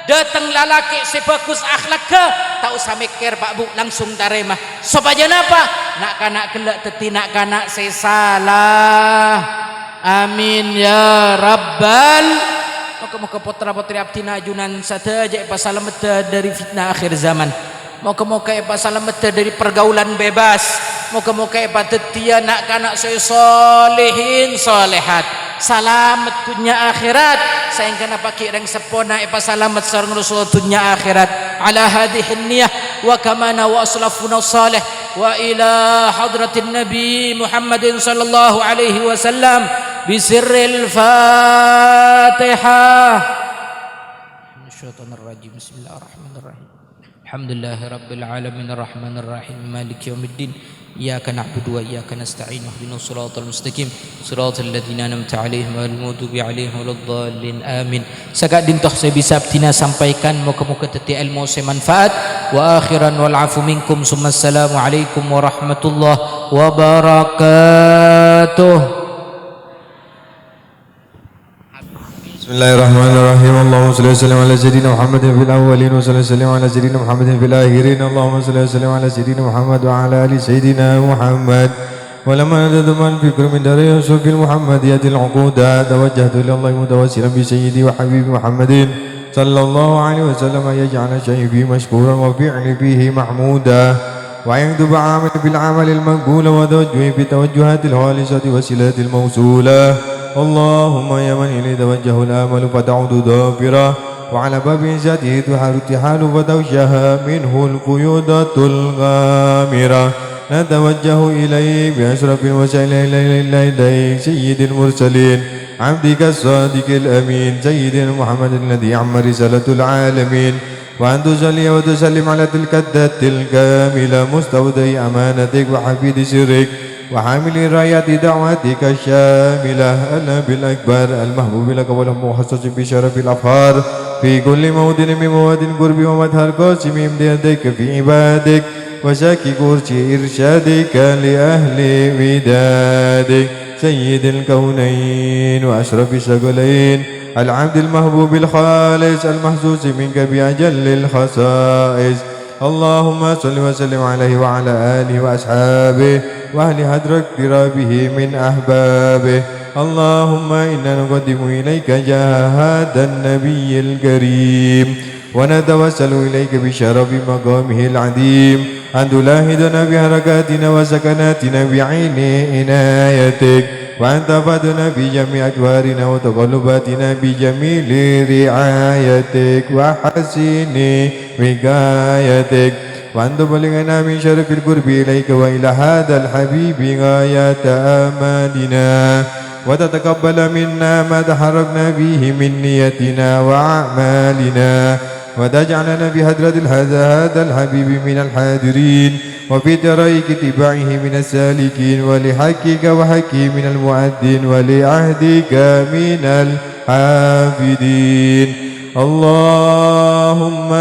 datang lalaki sebagus akhlak ke, tak usah mikir Pak Bu, langsung taremah. Supaya apa? Nak kanak gelak teti nak kanak sesalah. Amin ya rabbal. Moga-moga putra putri abdina ajunan saja pasalamat dari fitnah akhir zaman. Moga-moga pasalamat dari pergaulan bebas. Moga-moga tetia nak kanak solehin solehat. salamat dunya akhirat sayang kana pakirang sepona ipa salamat sareng Rasul dunya akhirat ala hadhihi niyah wa kamana wa aslafuna salih wa ila hadratin nabi Muhammadin sallallahu alaihi wasallam bisirril Fatihah. Syaitanir rajim. Bismillahirrahmanirrahim. Alhamdulillahi rabbil alamin arrahmanir rahim maliki yaumiddin iyyaka na'budu wa iyyaka nasta'in ihdinas siratal mustaqim siratal ladzina an'amta 'alaihim ghairil maghdubi 'alaihim waladdallin amin. Sagad dintoh saya bisa tina sampaikan moga-moga teti ilmu semanfaat wa akhiran wal afu minkum summa assalamu alaikum warahmatullahi wabarakatuh. Bismillahirrahmanirrahim. Allahumma salli wa sallim ala sayyidina Muhammadin fil awwalin wa salli wa sallim ala sayyidina Muhammadin fil akhirin. Allahumma salli wa sallim ala sayyidina Muhammad wa ala ali sayyidina Muhammad. Wa lamma nadama al-fikr min dari Yusuf fil Muhammadiyatil uquda tawajjahtu ila Allah mutawassilan bi sayyidi wa habibi Muhammadin sallallahu alaihi wasallam yaj'ala shaybi mashkuran wa fi'li fihi mahmuda wa yaktubu 'amalan bil 'amali al-maqbul wa tawajjuhi bi tawajjuhatil khalisati wa silatil mawsulah. اللهم يا من إليه توجه الآمل فتعود ضافرا وعلى باب عزته تحال ارتحال فتغشاها منه القيودة الغامرة نتوجه إليه بأشرف الوسائل إليك سيد المرسلين عبدك الصادق الأمين سيدنا محمد الذي عم رسالة العالمين وأن تصلي وتسلم على تلك الذات الكاملة مستودع أمانتك وحفيد سرك وحامل رايات دعواتك الشاملة النبي الأكبر المحبوب لك والمحسس بشرف الأفخار في كل موطن من مواد القرب ومدهر قاسم امدادك في عبادك وشاكي كرسي إرشادك لأهل ودادك سيد الكونين وأشرف الثقلين العبد المحبوب الخالص المحسوس منك بأجل الخصائص اللهم صل وسلم عليه وعلى آله وأصحابه وأهل هدر اقترابه من أحبابه اللهم إنا نقدم إليك جاه هذا النبي الكريم ونتوسل إليك بشرف مقامه العظيم أن تلاهدنا بحركاتنا وسكناتنا بعين عنايتك وأن تفادنا في جميع أدوارنا وتقلباتنا بجميل رعايتك وحسن وقايتك وأن تبلغنا من شرف القرب إليك وإلى هذا الحبيب غاية آمالنا وتتقبل منا ما تحركنا به من نيتنا وأعمالنا وتجعلنا بهدرة هذا الحبيب من الحاضرين وفي طريق اتباعه من السالكين ولحقك وحقه من المؤذن ولعهدك من الحافظين اللهم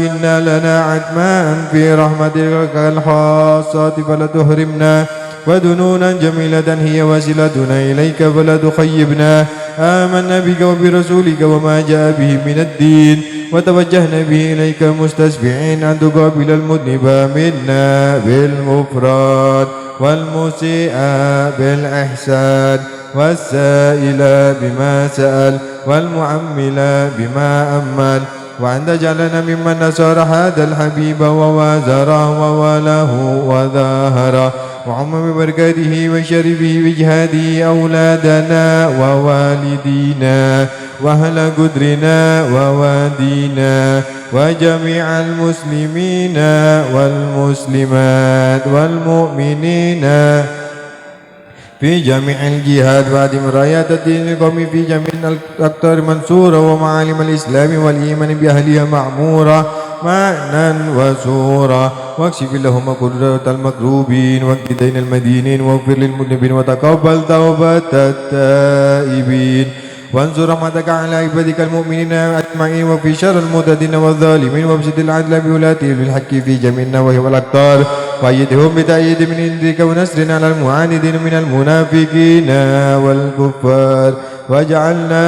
إنا لنا عتما في رحمتك الخاصة فلا تحرمنا ودنونا جميلة هي وسيلتنا إليك فلا تخيبنا آمنا بك وبرسولك وما جاء به من الدين وتوجهنا به إليك مستشفعين أن تقابل المذنب منا بالغفران والمسيء بالإحسان والسائل بما سأل والمعمل بما أمل وأن تجعلنا ممن نصر هذا الحبيب ووازره ووله وظاهره وعم ببركاته وشرفه وجهاده أولادنا ووالدينا وأهل قدرنا ووادينا وجميع المسلمين والمسلمات والمؤمنين في جميع الجهاد وادم رايات الدين القومي في جميع الأقطار منصورة ومعالم الإسلام والإيمان بأهلها معمورة معنى وسورة واكشف اللهم قدرة المكروبين واقض دين المدينين واغفر للمذنبين وتقبل توبة التائبين وانصر رحمتك على عبادك المؤمنين أجمعين وفي شر المعتدين والظالمين وابسط العدل بولاته بالحق في جميع النواحي والأقطار وأيدهم بتأييد من عندك ونصر على المعاندين من المنافقين والكفار واجعلنا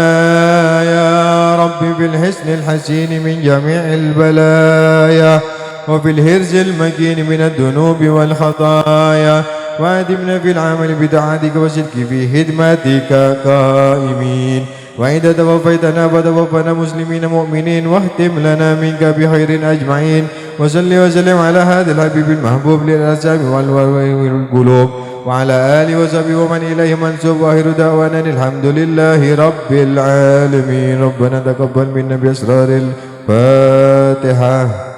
يا رب بالحسن الحسين من جميع البلايا وفي الهرز المكين من الذنوب والخطايا وأدمنا في العمل بطاعتك وصدق في خدمتك قائمين وإذا توفيتنا فتوفنا مسلمين مؤمنين واختم لنا منك بخير أجمعين وصل وسلم على هذا الحبيب المحبوب للأسامي والقلوب وعلى آله وصحبه ومن إليه منسوب وآخر دعوانا الحمد لله رب العالمين ربنا تقبل منا بأسرار الفاتحة